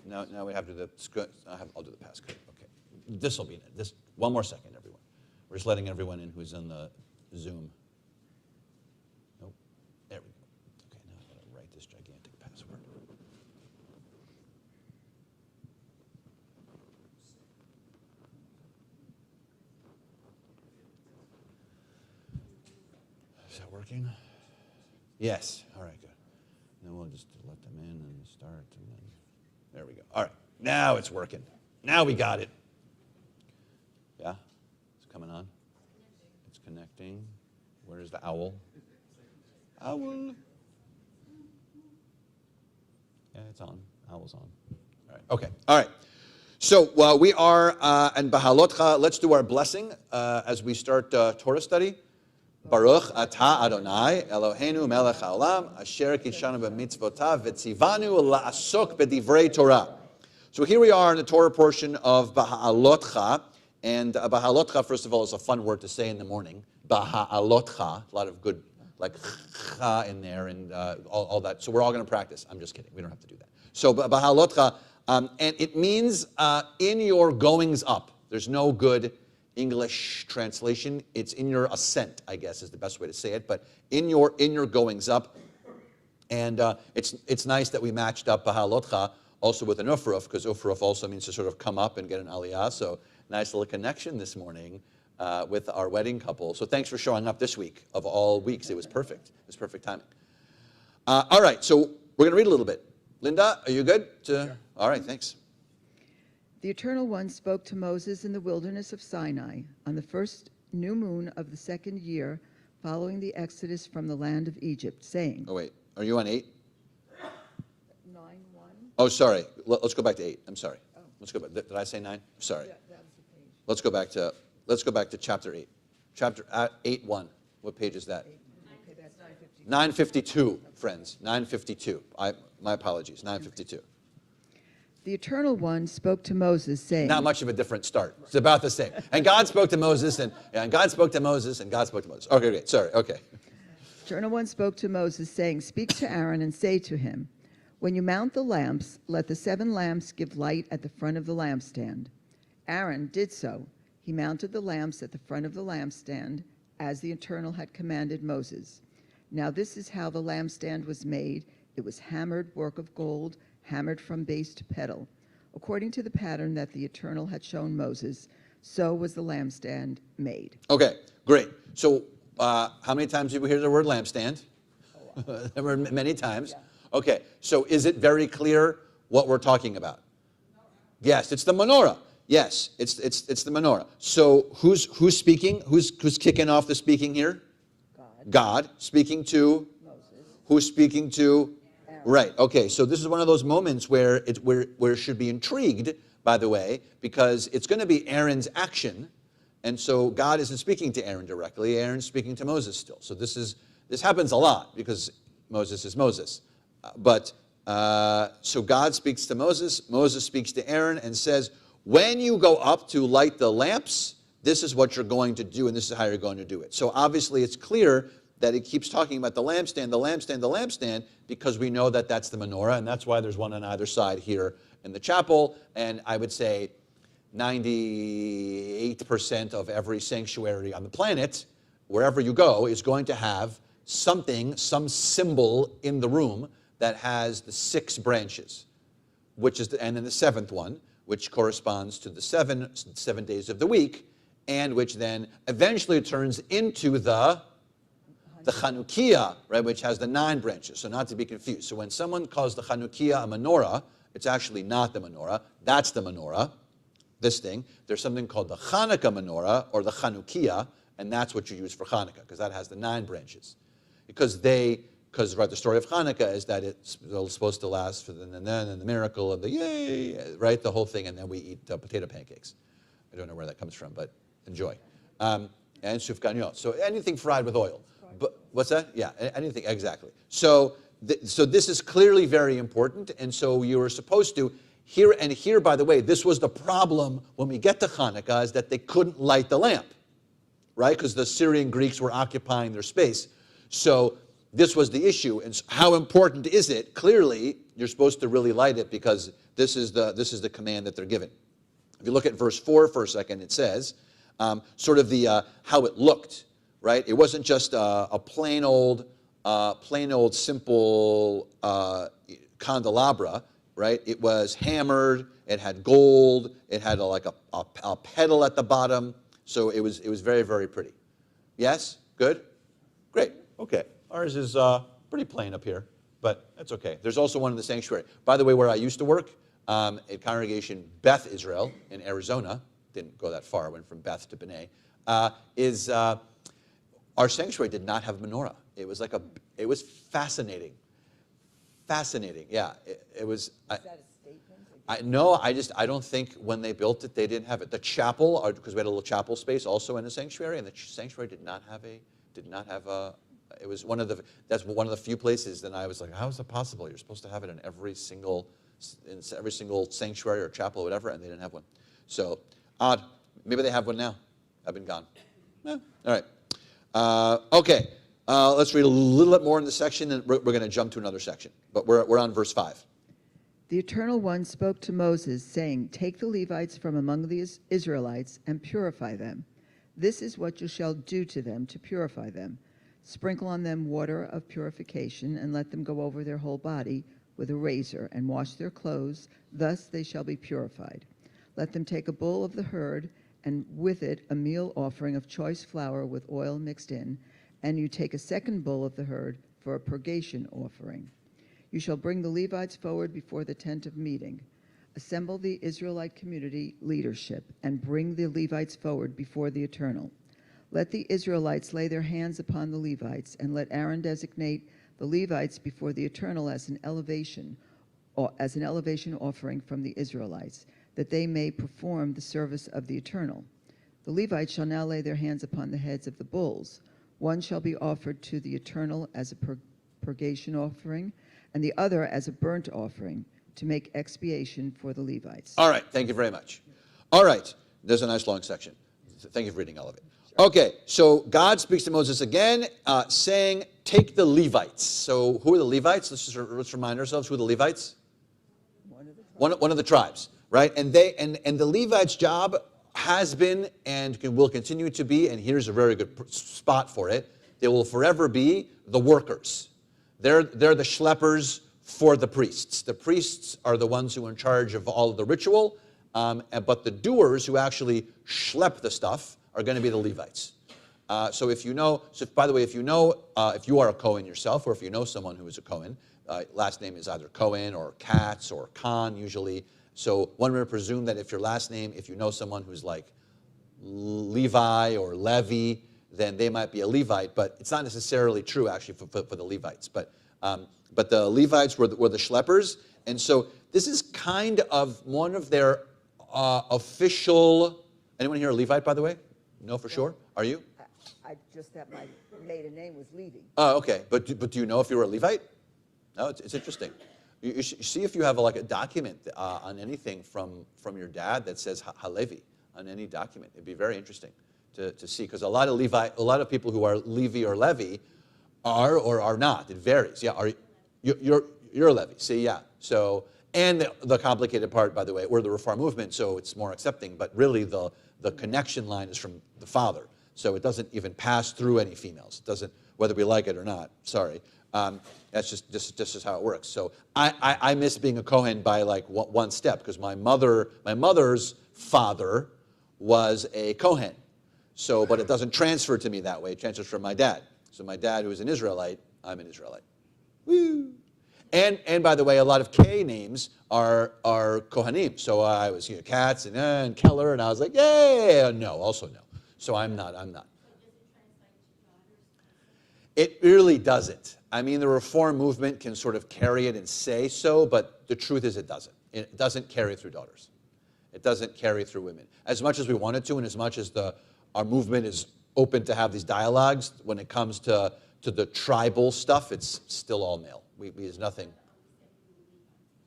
Now we have to do the. I'll do the passcode. Okay. This will be this. One more second, everyone. We're just letting everyone in who's in the Zoom. Nope. There we go. Okay. Now I got to write this gigantic password. Is that working? Yes. All right, good. Then we'll just let them in and start. And then, there we go. All right. Now it's working. Now we got it. Yeah? It's coming on. It's connecting. Where's the owl? Owl. Yeah, it's on. Owl's on. All right. Okay. All right. So we are in Bahalotcha. Let's do our blessing as we start Torah study. Baruch atah Adonai Eloheinu melech haolam asher kishanu b'mitzvotav v'tzivanu la'asok b'divrei Torah. So here we are in the Torah portion of Bahalotcha, and Bahalotcha, first of all, is a fun word to say in the morning. Bahalotcha, a lot of good like cha in there and all that. So we're all going to practice. I'm just kidding. We don't have to do that. So Bahalotcha, and it means in your goings up. There's no good English translation. It's in your ascent, I guess, is the best way to say it. But in your goings up, and it's nice that we matched up Bahalotcha also with an ufruf, because ufruf also means to sort of come up and get an aliyah. So nice little connection this morning with our wedding couple. So thanks for showing up this week. Of all weeks, it was perfect. It was perfect timing. All right, so we're going to read a little bit. Linda, are you good?
Sure.
All right, thanks.
The Eternal One spoke to Moses in the wilderness of Sinai on the first new moon of the second year following the exodus from the land of Egypt, saying...
Oh, wait. Are you on 8?
9:1.
Oh, sorry. Let's go back to 8. I'm sorry.
Oh.
Let's go back. Did I say 9? Sorry.
Yeah, that was the page.
Let's go back to chapter 8. Chapter 8:1. What page is that?
8. Okay, that's 9:52.
952, friends. 952. My apologies. 952.
The Eternal One spoke to Moses, saying,
Not much of a different start. It's about the same. And God spoke to Moses, and God spoke to Moses, and God spoke to Moses. Okay, great. Sorry. Okay.
Eternal One spoke to Moses, saying, Speak to Aaron and say to him, When you mount the lamps, let the 7 lamps give light at the front of the lampstand. Aaron did so. He mounted the lamps at the front of the lampstand, as the Eternal had commanded Moses. Now this is how the lampstand was made. It was hammered work of gold, hammered from base to pedal. According to the pattern that the Eternal had shown Moses, so was the lampstand made.
Okay, great. So how many times did we hear the word lampstand? There were many times. Okay, so is it very clear what we're talking about? Yes, it's the menorah. Yes, it's the menorah. So who's speaking? Who's kicking off the speaking here? God speaking to Moses. Who's speaking to Aaron. Right. Okay. So this is one of those moments where it should be intrigued, by the way, because it's going to be Aaron's action, and so God isn't speaking to Aaron directly. Aaron's speaking to Moses still. So this happens a lot because Moses is Moses. So God speaks to Moses. Moses speaks to Aaron and says, "When you go up to light the lamps, this is what you're going to do, and this is how you're going to do it." So obviously it's clear that it keeps talking about the lampstand, because we know that that's the menorah, and that's why there's one on either side here in the chapel. And I would say 98% of every sanctuary on the planet, wherever you go, is going to have something, some symbol in the room that has the 6 branches, and then the 7th one, which corresponds to the 7 days of the week, and which then eventually turns into the Chanukiah, right, which has the 9 branches. So not to be confused. So when someone calls the Chanukiah a menorah, it's actually not the menorah. That's the menorah, this thing. There's something called the Hanukkah menorah, or the Chanukiah, and that's what you use for Hanukkah, because that has the 9 branches. Because the story of Hanukkah is that it's supposed to last for the miracle of the yay, right, the whole thing, and then we eat potato pancakes. I don't know where that comes from, but enjoy. And sufganiyot. So anything fried with oil. But what's that? Yeah, anything, exactly. So this is clearly very important, and so you were supposed to, here, by the way, this was the problem when we get to Hanukkah, is that they couldn't light the lamp, right? Because the Syrian Greeks were occupying their space. So this was the issue. And how important is it? Clearly, you're supposed to really light it, because this is the command that they're given. If you look at verse 4 for a second, it says, sort of how it looked, right? It wasn't just a plain old simple candelabra, right? It was hammered. It had gold. It had a pedal at the bottom. So it was very, very pretty. Yes? Good? Great. Okay. Ours is pretty plain up here, but that's okay. There's also one in the sanctuary. By the way, where I used to work, at Congregation Beth Israel in Arizona, didn't go that far, went from Beth to B'nai, our sanctuary did not have menorah. It was it was fascinating. Fascinating, yeah. It was. Is that a statement? No, I don't think when they built it, they didn't have it. The chapel, because we had a little chapel space also in the sanctuary, and the sanctuary did not have a, it was that's one of the few places that I was like, how is it possible? You're supposed to have it in every single sanctuary or chapel or whatever, and they didn't have one. So, odd. Maybe they have one now. I've been gone. All right. Okay. Let's read a little bit more in the section, and we're going to jump to another section. But we're on verse 5.
The Eternal One spoke to Moses, saying, Take the Levites from among the Israelites and purify them. This is what you shall do to them to purify them. Sprinkle on them water of purification, and let them go over their whole body with a razor, and wash their clothes. Thus they shall be purified. Let them take a bull of the herd, and with it a meal offering of choice flour with oil mixed in, and you take a second bull of the herd for a purgation offering. You shall bring the Levites forward before the tent of meeting. Assemble the Israelite community leadership, and bring the Levites forward before the Eternal. Let the Israelites lay their hands upon the Levites, and let Aaron designate the Levites before the Eternal as an elevation offering from the Israelites, that they may perform the service of the Eternal. The Levites shall now lay their hands upon the heads of the bulls. One shall be offered to the Eternal as a purgation offering, and the other as a burnt offering. to make expiation for the Levites.
All right, thank you very much. All right, there's a nice long section. Thank you for reading all of it. Okay, so God speaks to Moses again, saying, take the Levites. So who are the Levites? Let's remind ourselves who are the Levites? One of the tribes, right? And the Levites' job has been and will continue to be, and here's a very good spot for it, they will forever be the workers. They're the schleppers for the priests. The priests are the ones who are in charge of all of the ritual, but the doers who actually schlep the stuff are going to be the Levites. So by the way, if you are a Cohen yourself, or if you know someone who is a Cohen, last name is either Cohen or Katz or Khan usually. So one would presume that if your last name, if you know someone who's like Levi or Levi, then they might be a Levite, but it's not necessarily true actually for the Levites. But the Levites were the schleppers, and so this is kind of one of their official. Anyone here a Levite, by the way? No, for sure. Are you?
I just that my maiden name was Levy.
Oh, okay. But do you know if you were a Levite? No, it's interesting. You should see if you have a document on anything from your dad that says Halevi on any document. It'd be very interesting to see, because a lot of people who are Levi or Levi are or are not. It varies. Yeah, you're a Levi. See, yeah. So, and the complicated part, by the way, we're the Reform movement, so it's more accepting. But really, the connection line is from the father, so it doesn't even pass through any females. It doesn't, whether we like it or not. Sorry. That's just how it works. So I miss being a Kohen by like one step, because my mother's father was a Kohen. So, but it doesn't transfer to me that way. It transfers from my dad. So my dad, who is an Israelite, I'm an Israelite. Woo! And by the way, a lot of K names are Kohanim. So I was Katz and Keller, and I was like, yeah, no, also no. So I'm not. It really doesn't. I mean, the Reform movement can sort of carry it and say so, but the truth is it doesn't. It doesn't carry through daughters. It doesn't carry through women. As much as we want it to, and as much as our movement is open to have these dialogues, when it comes to the tribal stuff, it's still all male. There's nothing.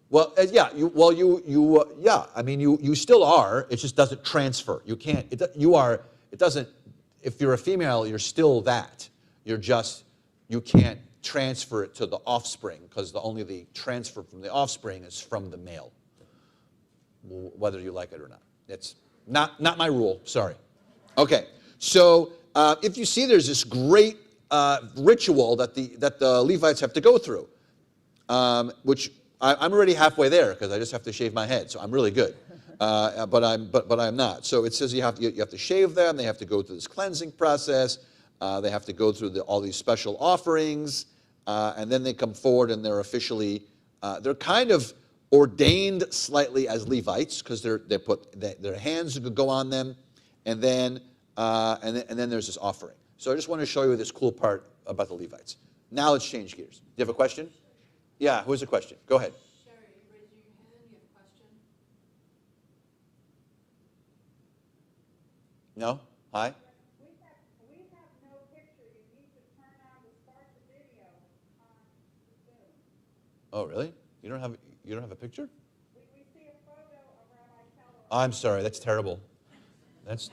Well, yeah, yeah. I mean, you still are. It just doesn't transfer. You can't. It doesn't. If you're a female, you're still that. You can't transfer it to the offspring, because only the transfer from the offspring is from the male, whether you like it or not. It's not my rule. Sorry. Okay. So if you see, there's this great ritual that the Levites have to go through, which I'm already halfway there, because I just have to shave my head, so I'm really good. But I'm not. So it says you have to shave them. They have to go through this cleansing process. They have to go through all these special offerings, and then they come forward and they're officially, they're kind of ordained slightly as Levites, because their hands go on them, and then there's this offering. So I just want to show you this cool part about the Levites. Now let's change gears. Do you have a question? Yeah, who has a question? Go ahead.
Sherry, you're raising your hand. You have a question?
No? Hi?
We have no picture. You need to turn on the start the video on the Zoom.
Oh, really? You don't have a picture?
We see a photo of Rabbi Keller.
I'm sorry. That's terrible. That's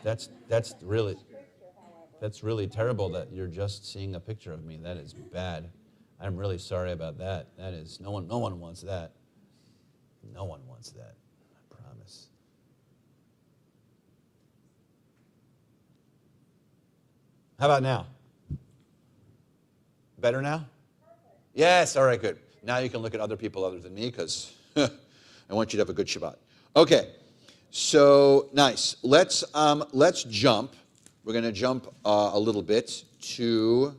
really terrible that you're just seeing a picture of me. That is bad. I'm really sorry about that. That is no one wants that. No one wants that. I promise. How about now? Better now? Yes. All right. Good. Now you can look at other people other than me, because I want you to have a good Shabbat. Okay. So nice. Let's jump. We're going to jump a little bit to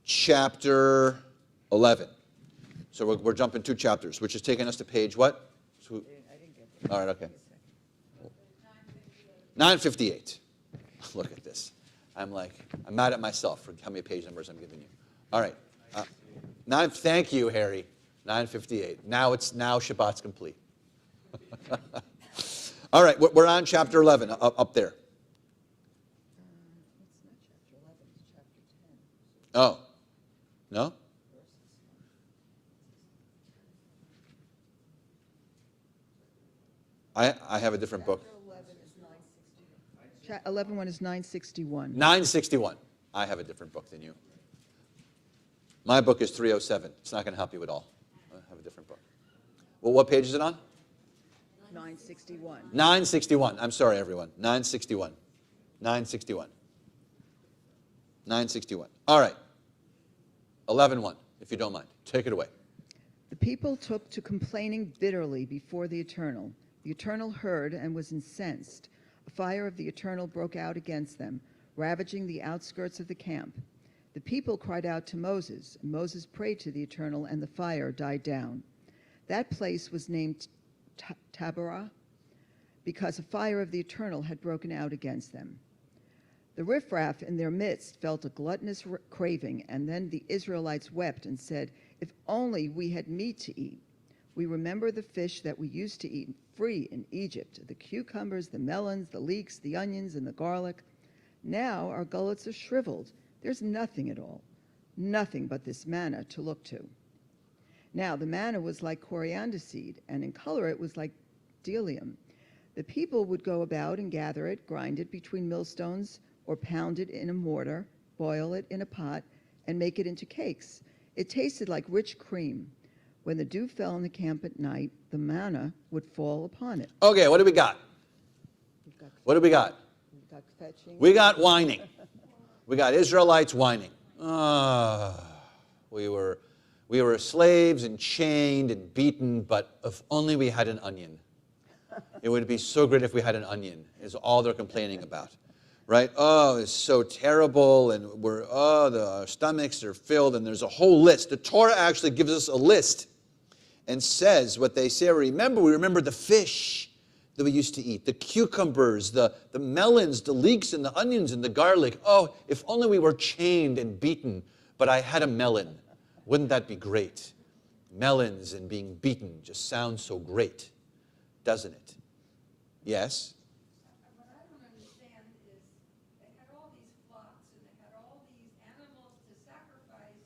chapter 11. So we're jumping 2 chapters, which is taking us to page what?
I didn't get that.
All right. Okay. 958. Look at this. I'm mad at myself for how many page numbers I'm giving you. All right. Thank you, Harry. 958. Now Shabbat's complete. All right, we're on chapter 11, up there.
It's not chapter 11, it's chapter 10.
Oh, no? have a different book.
11:1 is 961.
961. I have a different book than you. My book is 307. It's not going to help you at all. I have a different book. Well, what page is it on?
961.
961. I'm sorry, everyone. 961. 961. 961. All right. 11:1, if you don't mind. Take it away.
The people took to complaining bitterly before the Eternal. The Eternal heard and was incensed. A fire of the Eternal broke out against them, ravaging the outskirts of the camp. The people cried out to Moses, and Moses prayed to the Eternal, and the fire died down. That place was named Taberah, because a fire of the Eternal had broken out against them. The riffraff in their midst felt a gluttonous craving, and then the Israelites wept and said, "If only we had meat to eat. We remember the fish that we used to eat free in Egypt, the cucumbers, the melons, the leeks, the onions, and the garlic. Now our gullets are shriveled. There's nothing at all, nothing but this manna to look to." Now the manna was like coriander seed, and in color it was like bdellium. The people would go about and gather it, grind it between millstones, or pound it in a mortar, boil it in a pot, and make it into cakes. It tasted like rich cream. When the dew fell in the camp at night, the manna would fall upon it.
Okay, what do we got? What do we got? We got whining. We got Israelites whining. We were slaves and chained and beaten, but if only we had an onion. It would be so great if we had an onion, is all they're complaining about. Right? Oh, it's so terrible, and our stomachs are filled, and there's a whole list. The Torah actually gives us a list and says what they say. We remember the fish that we used to eat, the cucumbers, the melons, the leeks, and the onions, and the garlic. Oh, if only we were chained and beaten, but I had a melon. Wouldn't that be great? Melons and being beaten just sounds so great, doesn't it? Yes?
What I don't understand is they had all these flocks and they had all these animals to sacrifice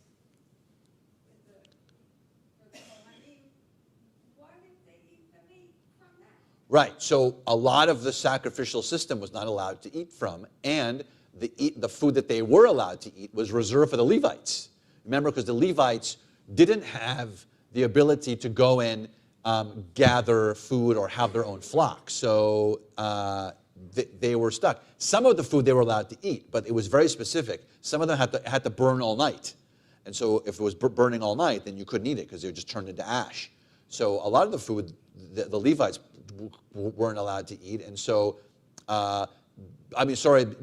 for the Kohanim. Why did they eat the meat from that?
Right. So a lot of the sacrificial system was not allowed to eat from, and the food that they were allowed to eat was reserved for the Levites. Remember, because the Levites didn't have the ability to go and gather food or have their own flock. So they were stuck. Some of the food they were allowed to eat, but it was very specific. Some of them had to burn all night. And so if it was burning all night, then you couldn't eat it because it would just turn into ash. So a lot of the food the Levites weren't allowed to eat. And so,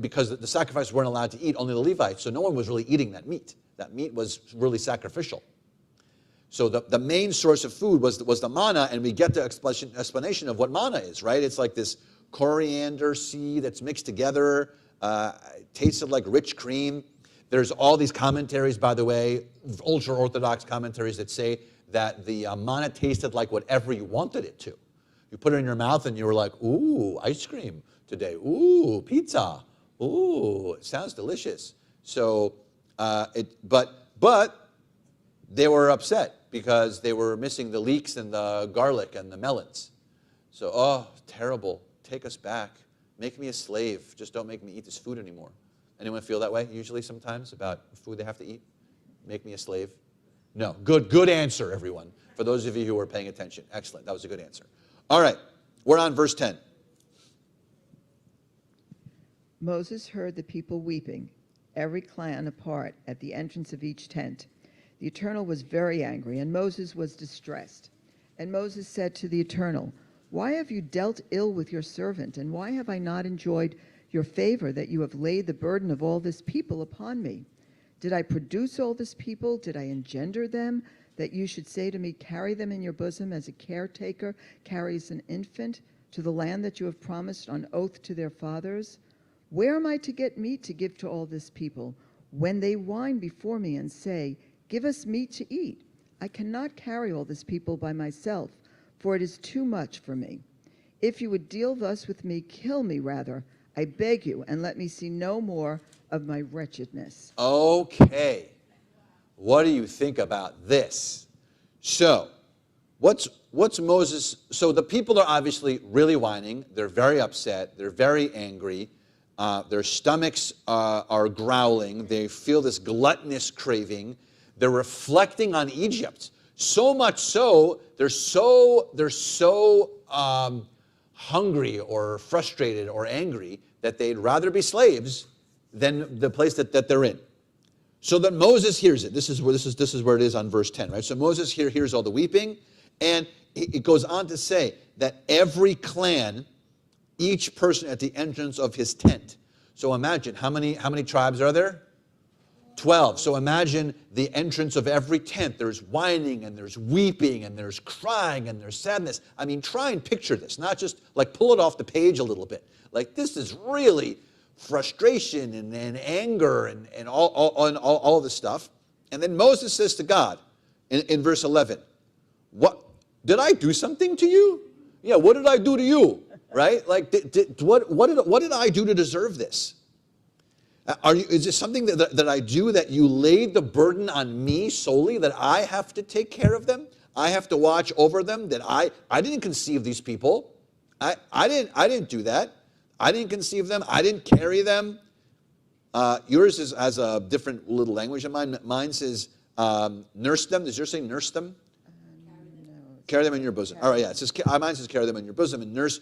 because the sacrifices weren't allowed to eat, only the Levites. So no one was really eating that meat. That meat was really sacrificial. So the main source of food was the manna, and we get the explanation of what manna is, right? It's like this coriander seed that's mixed together, tasted like rich cream. There's all these commentaries, by the way, ultra-Orthodox commentaries that say that the manna tasted like whatever you wanted it to. You put it in your mouth and you were like, ooh, ice cream today. Ooh, pizza. Ooh, it sounds delicious. So, but they were upset because they were missing the leeks and the garlic and the melons. So, oh, terrible. Take us back. Make me a slave. Just don't make me eat this food anymore. Anyone feel that way usually sometimes about food they have to eat? Make me a slave? No. Good answer, everyone. For those of you who were paying attention. Excellent. That was a good answer. All right. We're on verse 10.
Moses heard the people weeping, every clan apart at the entrance of each tent. The Eternal was very angry, and Moses was distressed. And Moses said to the Eternal, "Why have you dealt ill with your servant, and why have I not enjoyed your favor that you have laid the burden of all this people upon me? Did I produce all this people? Did I engender them, that you should say to me, carry them in your bosom as a caretaker carries an infant to the land that you have promised on oath to their fathers? Where am I to get meat to give to all this people? When they whine before me and say, 'Give us meat to eat,' I cannot carry all this people by myself, for it is too much for me. If you would deal thus with me, kill me rather, I beg you, and let me see no more of my wretchedness."
Okay. What do you think about this? So, what's Moses? So the people are obviously really whining. They're very upset. They're very angry. Their stomachs are growling. They feel this gluttonous craving. They're reflecting on Egypt. So much so, they're so hungry or frustrated or angry that they'd rather be slaves than the place that they're in. So then Moses hears it. This is where it is on verse 10, right? So Moses hears all the weeping, and it goes on to say that every clan, each person at the entrance of his tent. So imagine, how many tribes are there? 12. So imagine the entrance of every tent. There's whining and there's weeping and there's crying and there's sadness. I mean, try and picture this, not just like pull it off the page a little bit. Like this is really frustration and anger and all this stuff. And then Moses says to God in verse 11, "What did I do something to you? Yeah, what did I do to you? Right? Like, what did I do to deserve this? Is this something that I do that you laid the burden on me solely, that I have to take care of them? I have to watch over them? That I didn't conceive these people. I didn't do that. I didn't conceive them. I didn't carry them." Yours has a different little language than mine. Mine says nurse them. Does yours say nurse them? Carry them in your bosom. All right, yeah. It says mine says carry them in your bosom, and nurse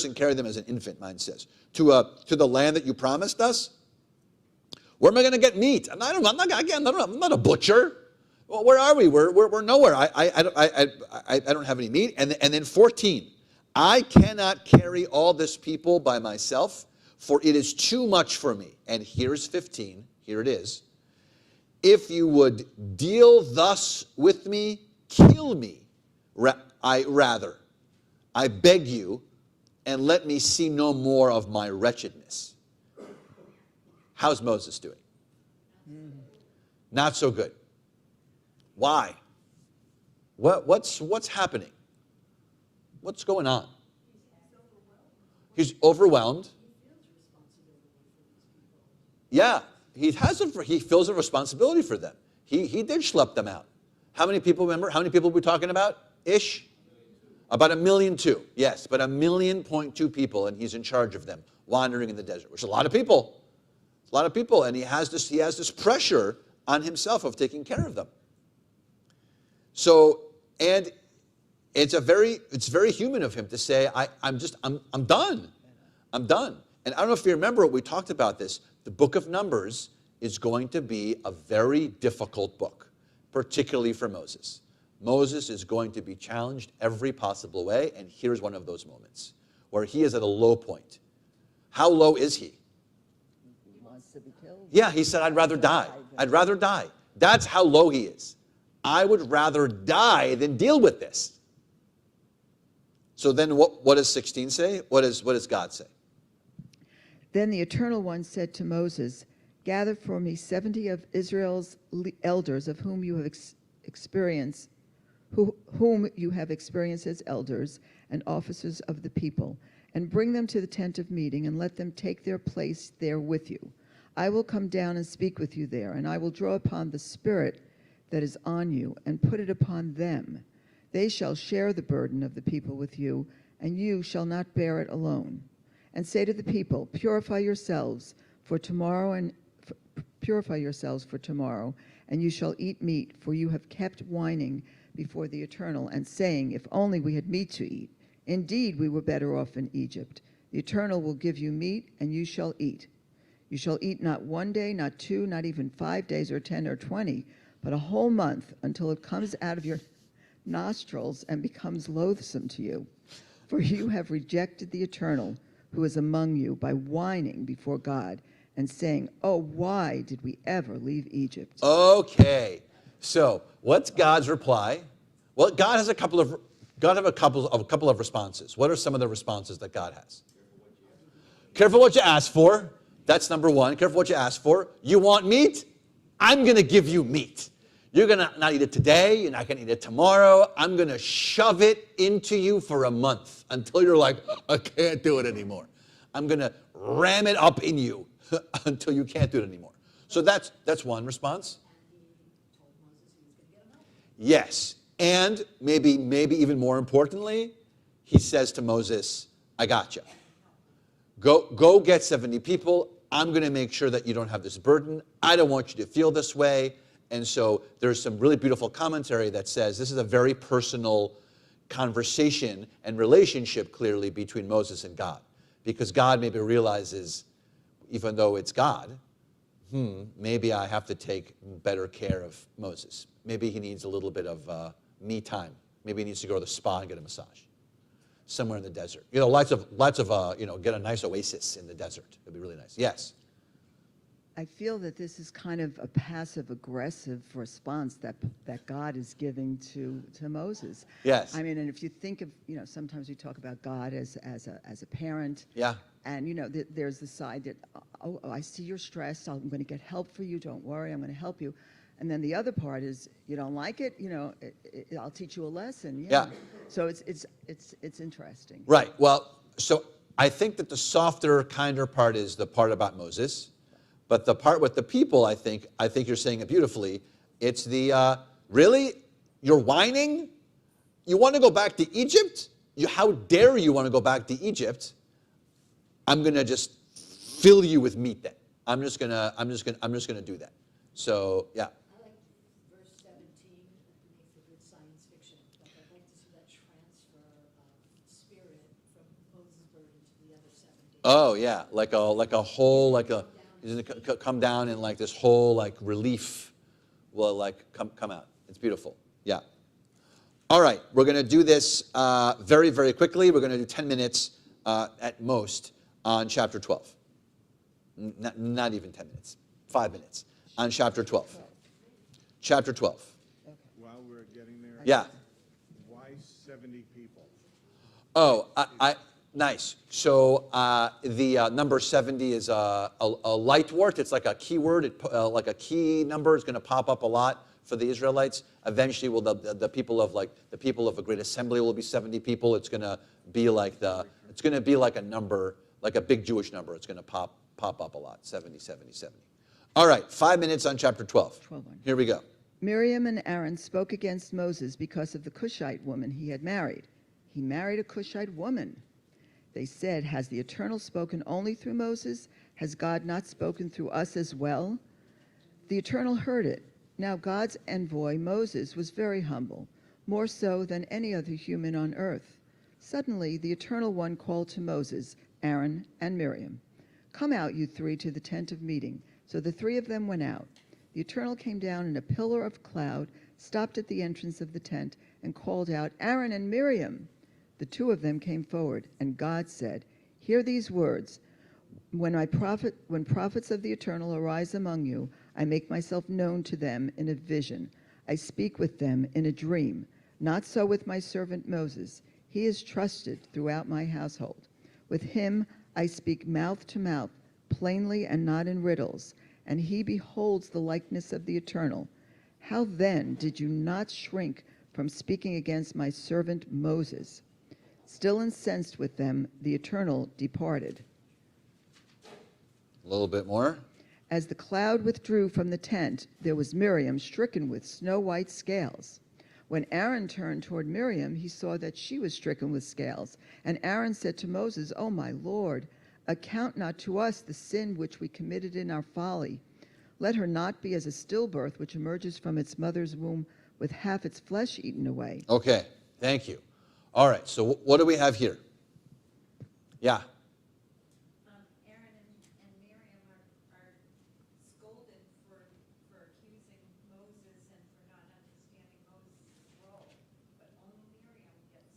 and carry them as an infant. Mine says to the land that you promised us. Where am I going to get meat? I'm not a butcher. Well, where are we? We're nowhere. I don't have any meat. And then 14. I cannot carry all this people by myself, for it is too much for me. And here's 15. Here it is. If you would deal thus with me, kill me. I beg you, and let me see no more of my wretchedness. How's Moses doing? Not so good. Why? What's happening? What's going on? He's overwhelmed. Yeah, he feels a responsibility for them. He did schlep them out. How many people, remember? How many people we're talking about? Ish? About 1.2 million. Yes, but 1.2 million people, and he's in charge of them, wandering in the desert, which is a lot of people. It's a lot of people, and he has this pressure on himself of taking care of them. So, and it's very human of him to say, I'm done. I'm done. And I don't know if you remember, we talked about this. The book of Numbers is going to be a very difficult book, particularly for Moses. Moses is going to be challenged every possible way, and here's one of those moments where he is at a low point. How low is he?
He wants to be killed.
Yeah, he said, I'd rather die. I'd rather die. That's how low he is. I would rather die than deal with this. So then what does 16 say? What does God say?
Then the Eternal One said to Moses, "Gather for me 70 of Israel's elders, of whom you have experienced as elders and officers of the people, and bring them to the tent of meeting, and let them take their place there with you. I will come down and speak with you there, and I will draw upon the Spirit that is on you, and put it upon them. They shall share the burden of the people with you, and you shall not bear it alone. And say to the people, purify yourselves for tomorrow, and you shall eat meat, for you have kept whining before the Eternal, and saying, if only we had meat to eat. Indeed, we were better off in Egypt. The Eternal will give you meat, and you shall eat. You shall eat not 1 day, not 2, not even 5 days, or 10 or 20, but a whole month, until it comes out of your nostrils and becomes loathsome to you. For you have rejected the Eternal, who is among you, by whining before God and saying, oh, why did we ever leave Egypt?"
Okay, so what's God's reply? Well, God has a couple of responses. What are some of the responses that God has? Careful what you ask for. That's number one. Careful what you ask for. You want meat? I'm going to give you meat. You're going to not eat it today. You're not going to eat it tomorrow. I'm going to shove it into you for a month until you're like, I can't do it anymore. I'm going to ram it up in you until you can't do it anymore. So that's one response. Yes. And maybe even more importantly, he says to Moses, I got you. Go get 70 people. I'm going to make sure that you don't have this burden. I don't want you to feel this way. And so there's some really beautiful commentary that says this is a very personal conversation and relationship clearly between Moses and God. Because God maybe realizes, even though it's God, maybe I have to take better care of Moses. Maybe he needs a little bit of me time. Maybe he needs to go to the spa and get a massage somewhere in the desert. Lots of get a nice oasis in the desert. It'd be really nice. Yes.
I feel that this is kind of a passive-aggressive response that God is giving to Moses.
Yes.
I mean, and if you think of, sometimes we talk about God as a parent.
Yeah.
And, there's the side that, oh, I see you're stressed. I'm going to get help for you. Don't worry. I'm going to help you. And then the other part is, you don't like it, I'll teach you a lesson.
Yeah.
So it's interesting.
Right. Well, so I think that the softer, kinder part is the part about Moses. But the part with the people, I think you're saying it beautifully. It's the, really? You're whining? You want to go back to Egypt? How dare you want to go back to Egypt? I'm going to just fill you with meat then. I'm just going to do that. So, yeah.
I like verse 17. It makes a good science fiction. But I'd like to see that transfer of spirit from Moses' burden to the other 70.
Oh, yeah. Like he's going to come down and like this whole like relief will like come out. It's beautiful. Yeah. All right. We're going to do this very, very quickly. We're going to do 10 minutes at most on chapter 12. Not even 10 minutes. 5 minutes on chapter 12. Chapter 12.
While we're getting there.
Yeah.
Why 70 people?
Oh, nice. So the number 70 is a light word. It's like a keyword, like a key number is going to pop up a lot for the Israelites. Eventually, the people of a great assembly will be 70 people. It's going to be like a number, like a big Jewish number. It's going to pop up a lot. 70, 70, 70. All right, 5 minutes on chapter 12. Here we go.
Miriam and Aaron spoke against Moses because of the Cushite woman he had married. He married a Cushite woman. They said, has the Eternal spoken only through Moses? Has God not spoken through us as well? The Eternal heard it. Now God's envoy, Moses, was very humble, more so than any other human on earth. Suddenly, the Eternal One called to Moses, Aaron, and Miriam. Come out, you three, to the tent of meeting. So the three of them went out. The Eternal came down in a pillar of cloud, stopped at the entrance of the tent, and called out, Aaron and Miriam. The two of them came forward, and God said, hear these words. When prophets of the Eternal arise among you, I make myself known to them in a vision. I speak with them in a dream. Not so with my servant Moses. He is trusted throughout my household. With him I speak mouth to mouth, plainly and not in riddles, and he beholds the likeness of the Eternal. How then did you not shrink from speaking against my servant Moses? Still incensed with them, the Eternal departed.
A little bit more.
As the cloud withdrew from the tent, there was Miriam stricken with snow-white scales. When Aaron turned toward Miriam, he saw that she was stricken with scales. And Aaron said to Moses, O my Lord, account not to us the sin which we committed in our folly. Let her not be as a stillbirth which emerges from its mother's womb with half its flesh eaten away.
Okay, thank you. All right, so what do we have here? Yeah.
Aaron and Miriam are scolded for accusing Moses and for not understanding Moses' role, but only Miriam gets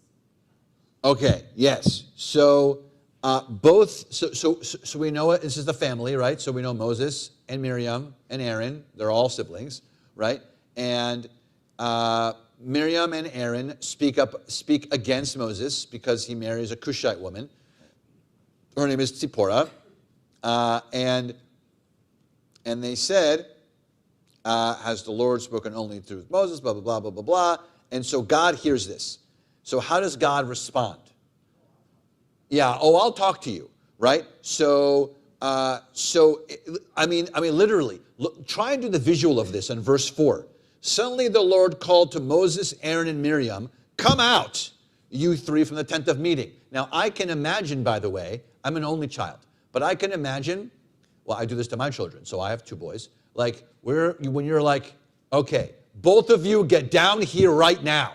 Okay, yes. So so we know it. This is the family, right? So we know Moses and Miriam and Aaron. They're all siblings, right? And Miriam and Aaron speak against Moses because he marries a Cushite woman. Her name is Tzipporah, and they said, "Has the Lord spoken only through Moses?" Blah blah blah blah blah blah. And so God hears this. So how does God respond? Yeah. Oh, I'll talk to you, right? So I mean, literally, look, try and do the visual of this in verse 4. Suddenly the Lord called to Moses, Aaron, and Miriam, "Come out, you three, from the tent of meeting." Now, I can imagine, by the way, I'm an only child, but I can imagine, well, I do this to my children, so I have two boys, like, when you're like, okay, both of you get down here right now,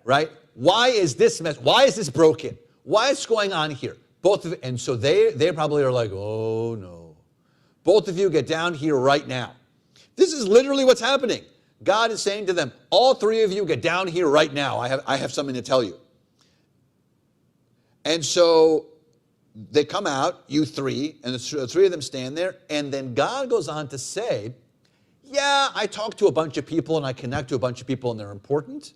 right? Why is this mess? Why is this broken? Why is going on here? Both of, and so they probably are like, oh no. Both of you get down here right now. This is literally what's happening. God is saying to them, all three of you get down here right now. I have something to tell you. And so they come out, you three, and the three of them stand there. And then God goes on to say, yeah, I talk to a bunch of people and I connect to a bunch of people and they're important.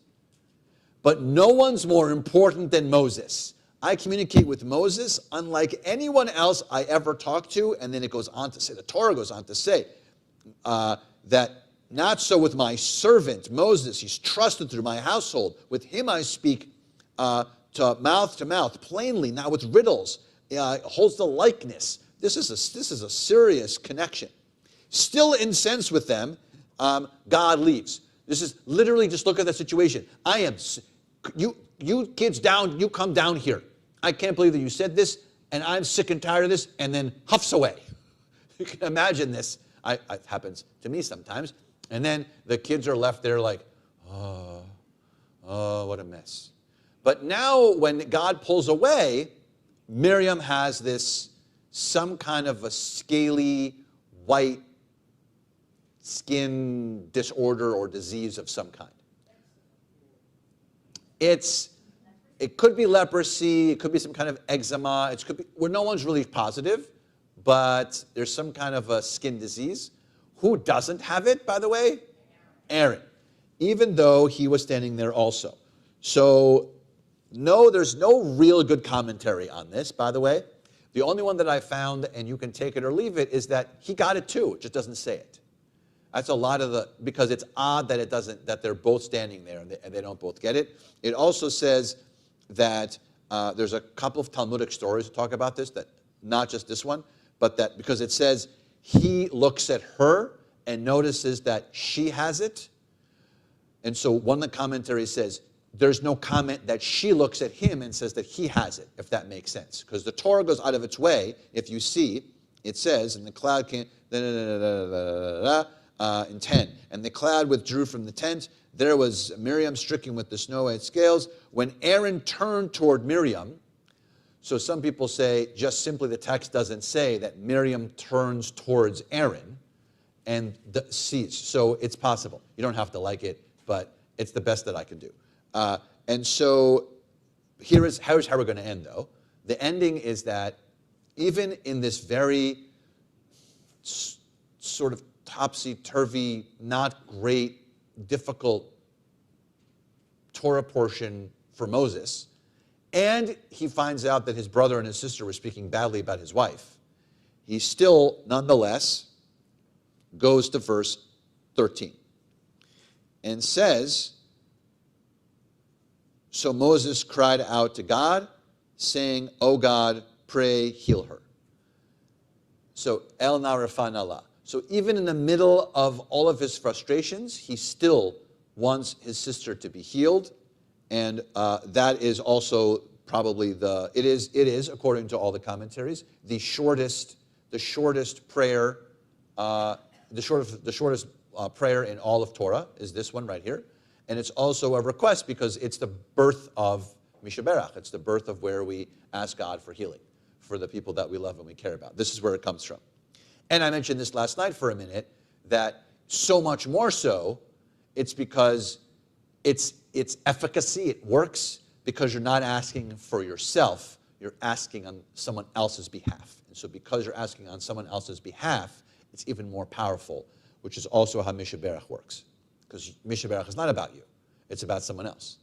But no one's more important than Moses. I communicate with Moses unlike anyone else I ever talked to. And then it goes on to say, the Torah goes on to say that not so with my servant Moses. He's trusted through my household. With him I speak to mouth, plainly, not with riddles. Holds the likeness. This is a serious connection. Still incensed with them, God leaves. This is literally, just look at the situation. You kids down, you come down here. I can't believe that you said this, and I'm sick and tired of this, and then huffs away. You can imagine this. It happens to me sometimes. And then the kids are left there like, oh, what a mess. But now when God pulls away, Miriam has some kind of a scaly, white skin disorder or disease of some kind. It could be leprosy, it could be some kind of eczema, it could be, where no one's really positive, but there's some kind of a skin disease. Who doesn't have it, by the way? Aaron, even though he was standing there also. So, no, there's no real good commentary on this, by the way. The only one that I found, and you can take it or leave it, is that he got it too, it just doesn't say it. That's a lot of because it's odd that that they're both standing there and they don't both get it. It also says that there's a couple of Talmudic stories that talk about this, that not just this one, but that because it says he looks at her and notices that she has it. And so one of the commentaries says there's no comment that she looks at him and says that he has it, if that makes sense. Because the Torah goes out of its way. If you see, it says, and the cloud came, in 10. And the cloud withdrew from the tent. There was Miriam stricken with the snow-white scales. When Aaron turned toward Miriam, so some people say just simply the text doesn't say that Miriam turns towards Aaron and sees. So it's possible. You don't have to like it, but it's the best that I can do. And so here's how we're going to end, though. The ending is that even in this very sort of topsy-turvy, not great, difficult Torah portion for Moses, and he finds out that his brother and his sister were speaking badly about his wife, he still, nonetheless, goes to verse 13 and says, so Moses cried out to God, saying, "O God, pray, heal her." So, El Narafan Allah. So even in the middle of all of his frustrations, he still wants his sister to be healed. And that is also probably it is, according to all the commentaries, the shortest prayer, the shortest prayer in all of Torah is this one right here. And it's also a request because it's the birth of Mishaberach. It's the birth of where we ask God for healing for the people that we love and we care about. This is where it comes from. And I mentioned this last night for a minute, that so much more so, it's because it's efficacy, it works, because you're not asking for yourself, you're asking on someone else's behalf. And so because you're asking on someone else's behalf, it's even more powerful, which is also how Mishaberach works. Because Mishaberach is not about you, it's about someone else.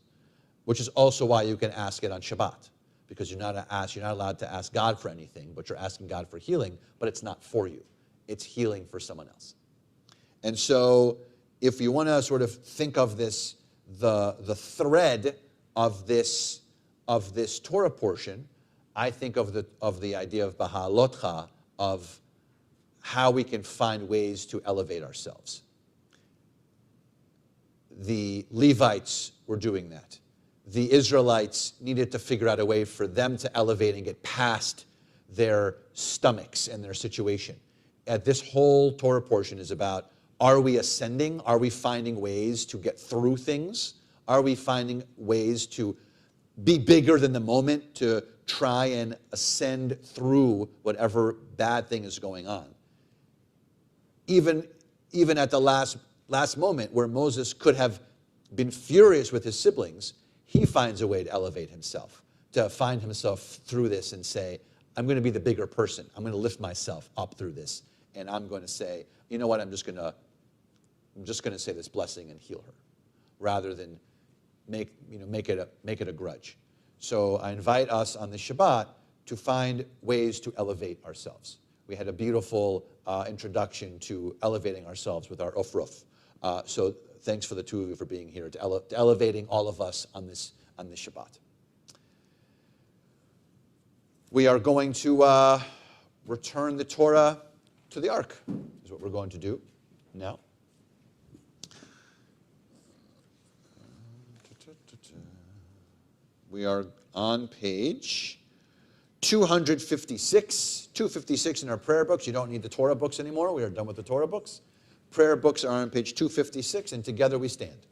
Which is also why you can ask it on Shabbat. Because you're not allowed to ask God for anything, but you're asking God for healing, but it's not for you. It's healing for someone else. And so if you want to sort of think of this, the thread of this Torah portion, I think of the idea of Bahalotcha, of how we can find ways to elevate ourselves. the Levites were doing that. The Israelites needed to figure out a way for them to elevate and get past their stomachs and their situation. This whole Torah portion is about, are we ascending? Are we finding ways to get through things? Are we finding ways to be bigger than the moment, to try and ascend through whatever bad thing is going on? Even at the last moment where Moses could have been furious with his siblings, he finds a way to elevate himself, to find himself through this and say, I'm going to be the bigger person. I'm going to lift myself up through this. And I'm going to say, you know what, I'm just going to say this blessing and heal her, rather than make it a grudge. So I invite us on the Shabbat to find ways to elevate ourselves. We had a beautiful introduction to elevating ourselves with our Ofruf. So thanks for the two of you for being here, to elevating all of us on this Shabbat. We are going to return the Torah to the Ark, is what we're going to do now. We are on page 256. 256 in our prayer books. You don't need the Torah books anymore. We are done with the Torah books. Prayer books are on page 256, and together we stand.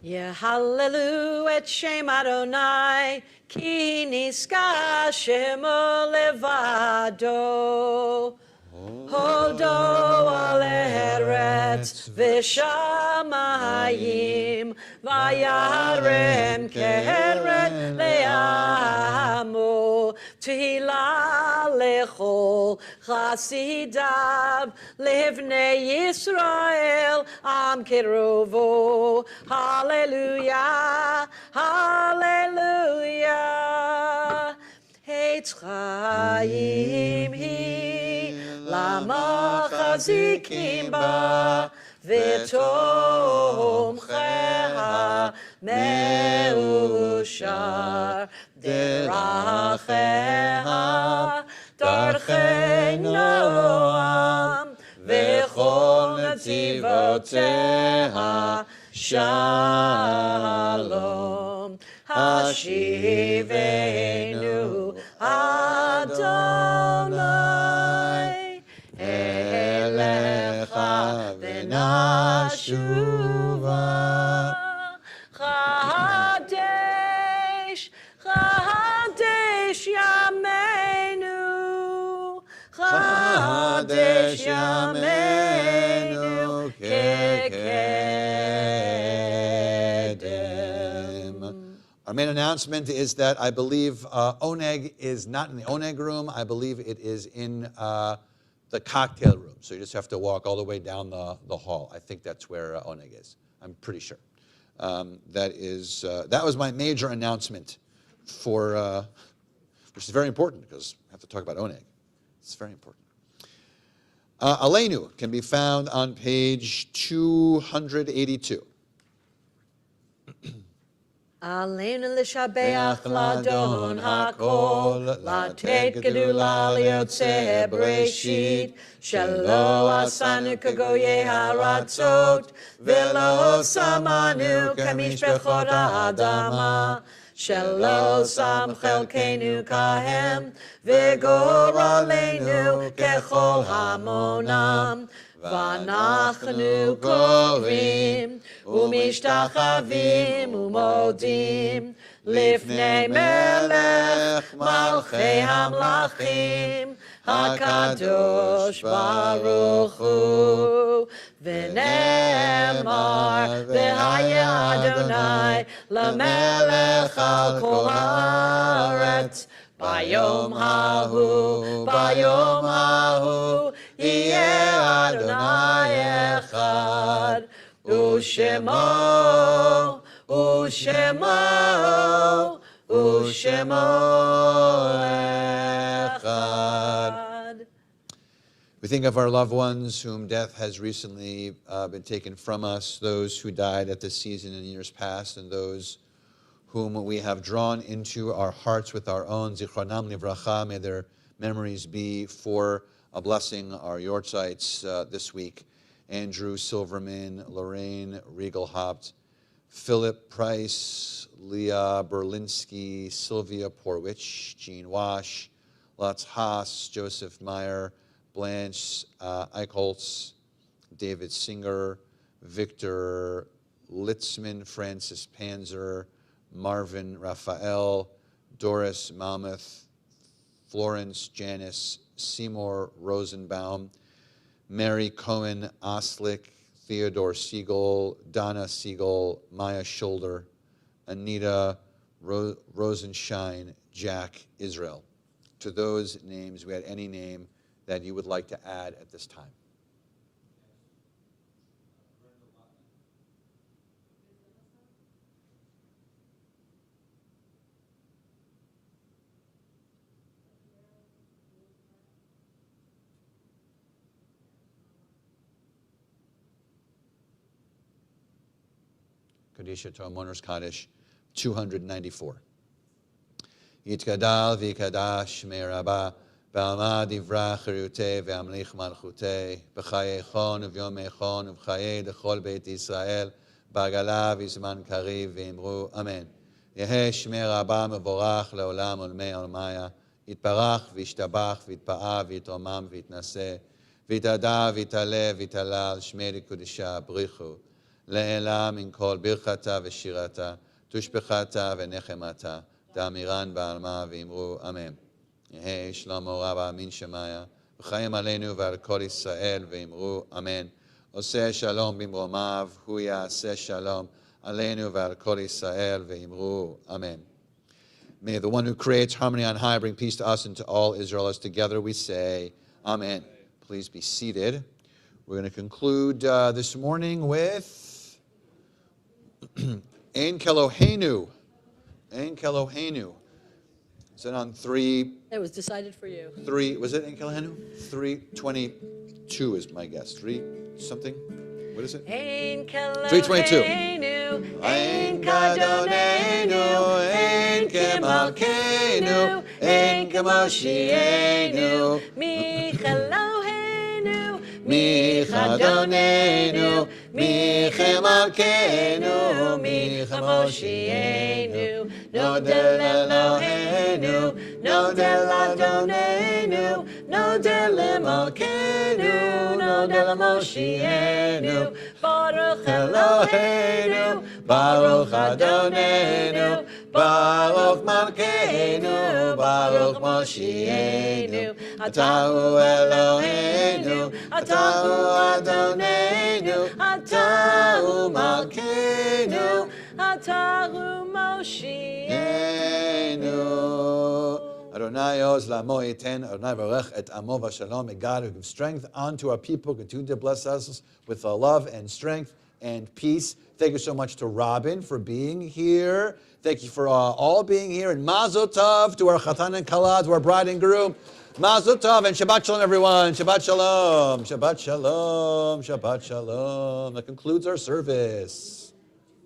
Yehalelu et Shem Adonai, ki niska shemo levado. Hodo al eretz v'shamayim, vayarem keret le'amo, tehila lechol chasidav, levnei Yisrael am kerovo. Hallelujah, hallelujah. Eitz chaim hi, lama chazikim ba, v'tomcheha meushar, deracheha darchei noam, v'chol netzivoteha shalom. Hashivenu Adonai elecha v'nashuva. Chadesh, chadesh yameinu, chadesh yameinu kekedem.
Our main announcement is that I believe Oneg is not in the Oneg room. I believe it is in the cocktail room. So you just have to walk all the way down the hall. I think that's where Oneg is. I'm pretty sure. That was my major announcement for, which is very important because I have to talk about Oneg. It's very important. Aleinu can be found on page 282.
Aleinu l'shabeach l'adon hakol, latet gedula liyotzeh bereshit, shelo asanu kagoye haratzot, velo samanu kamishpechot ha'adama, shelo sam chelkenu kahem, v'goralenu kechol hamonam. V'anachnu korim umishtachavim umodim lifnei melech malchei hamlachim hakadosh baruch hu. V'ne'emar v'haya Adonai lamelech al kol haaretz. Bayom hahu, yeh Adonai echad, u'shemo echad.
We think of our loved ones whom death has recently been taken from us, those who died at this season in years past, and those whom we have drawn into our hearts with our own. Zichronam livracha, may their memories be for a blessing, our yortzites this week. Andrew Silverman, Lorraine Riegelhaupt, Philip Price, Leah Berlinski, Sylvia Porwich, Jean Wash, Lutz Haas, Joseph Meyer, Blanche Eichholz, David Singer, Victor Litzman, Francis Panzer, Marvin Raphael, Doris Malmuth, Florence Janice, Seymour Rosenbaum, Mary Cohen Oslick, Theodore Siegel, Donna Siegel, Maya Shoulder, Anita Rosenshine, Jack Israel. To those names, we had any name that you would like to add at this time. Kadisha Torah Mourners Kaddish 294. Yitkadal v'yikadash me'raba b'alma divra cherutei v'amlich malchutei b'chayechon v'yomechon v'chayei d'chol beit Yisrael b'agala v'zman kariv v'imru amen. Yehei shmei rabba mevorach le'olam olmei olmaya yitparach v'yishtabach v'yitpa'a v'yitromam v'yitnaseh v'yitada v'yitale v'yitalal shmei likudisha brichu לעילה מן כל ברכתה ושירתה, תושבחתה ונחמתה, דאמירן בעלמה ואמרו אמן. יהי שלמה רבה מן שמיה, וחיים עלינו ועל כל ישראל ואמרו אמן. עושה שלום במרומיו, הוא יעשה שלום עלינו ועל כל ישראל ואמרו amen. May the one who creates harmony on high bring peace to us and to all Israel. As together we say amen. Please be seated. We're going to conclude this morning with Ein Kelohenu. Ein Kelohenu. Is it on 3?
It was decided for you.
3, was it Ein Kelohenu? 322 is my guess. 3 something? What is it?
Ein Kelohenu,
322.
Ein Kadonenu, Ein Kemalkenu, Ein Kemoshienu, Michelohenu, Michadonenu, Michemalkenu, Michemoshienu, Nodel Elohenu, Nodel Adonenu, Nodel Emalkenu, Nodel Moshienu, Baruch Eloheinu, Baruch Adonenu, Baruch Malkeinu, Baruch Moshienu, Atahu Eloheinu, Atahu Adonenu, Atahu Malkeinu, Atahu Moshienu. Adonai Oz Lamo Yiten, Adonai Barech et Amo Vashalom. May God who gives strength unto our people continue to bless us with love and strength and peace. Thank you so much to Robin for being here. Thank you for all being here. And Mazel Tov to our Chatan and Kala, to our bride and groom. Mazel Tov and Shabbat Shalom, everyone. Shabbat Shalom. Shabbat Shalom. Shabbat Shalom. That concludes our service.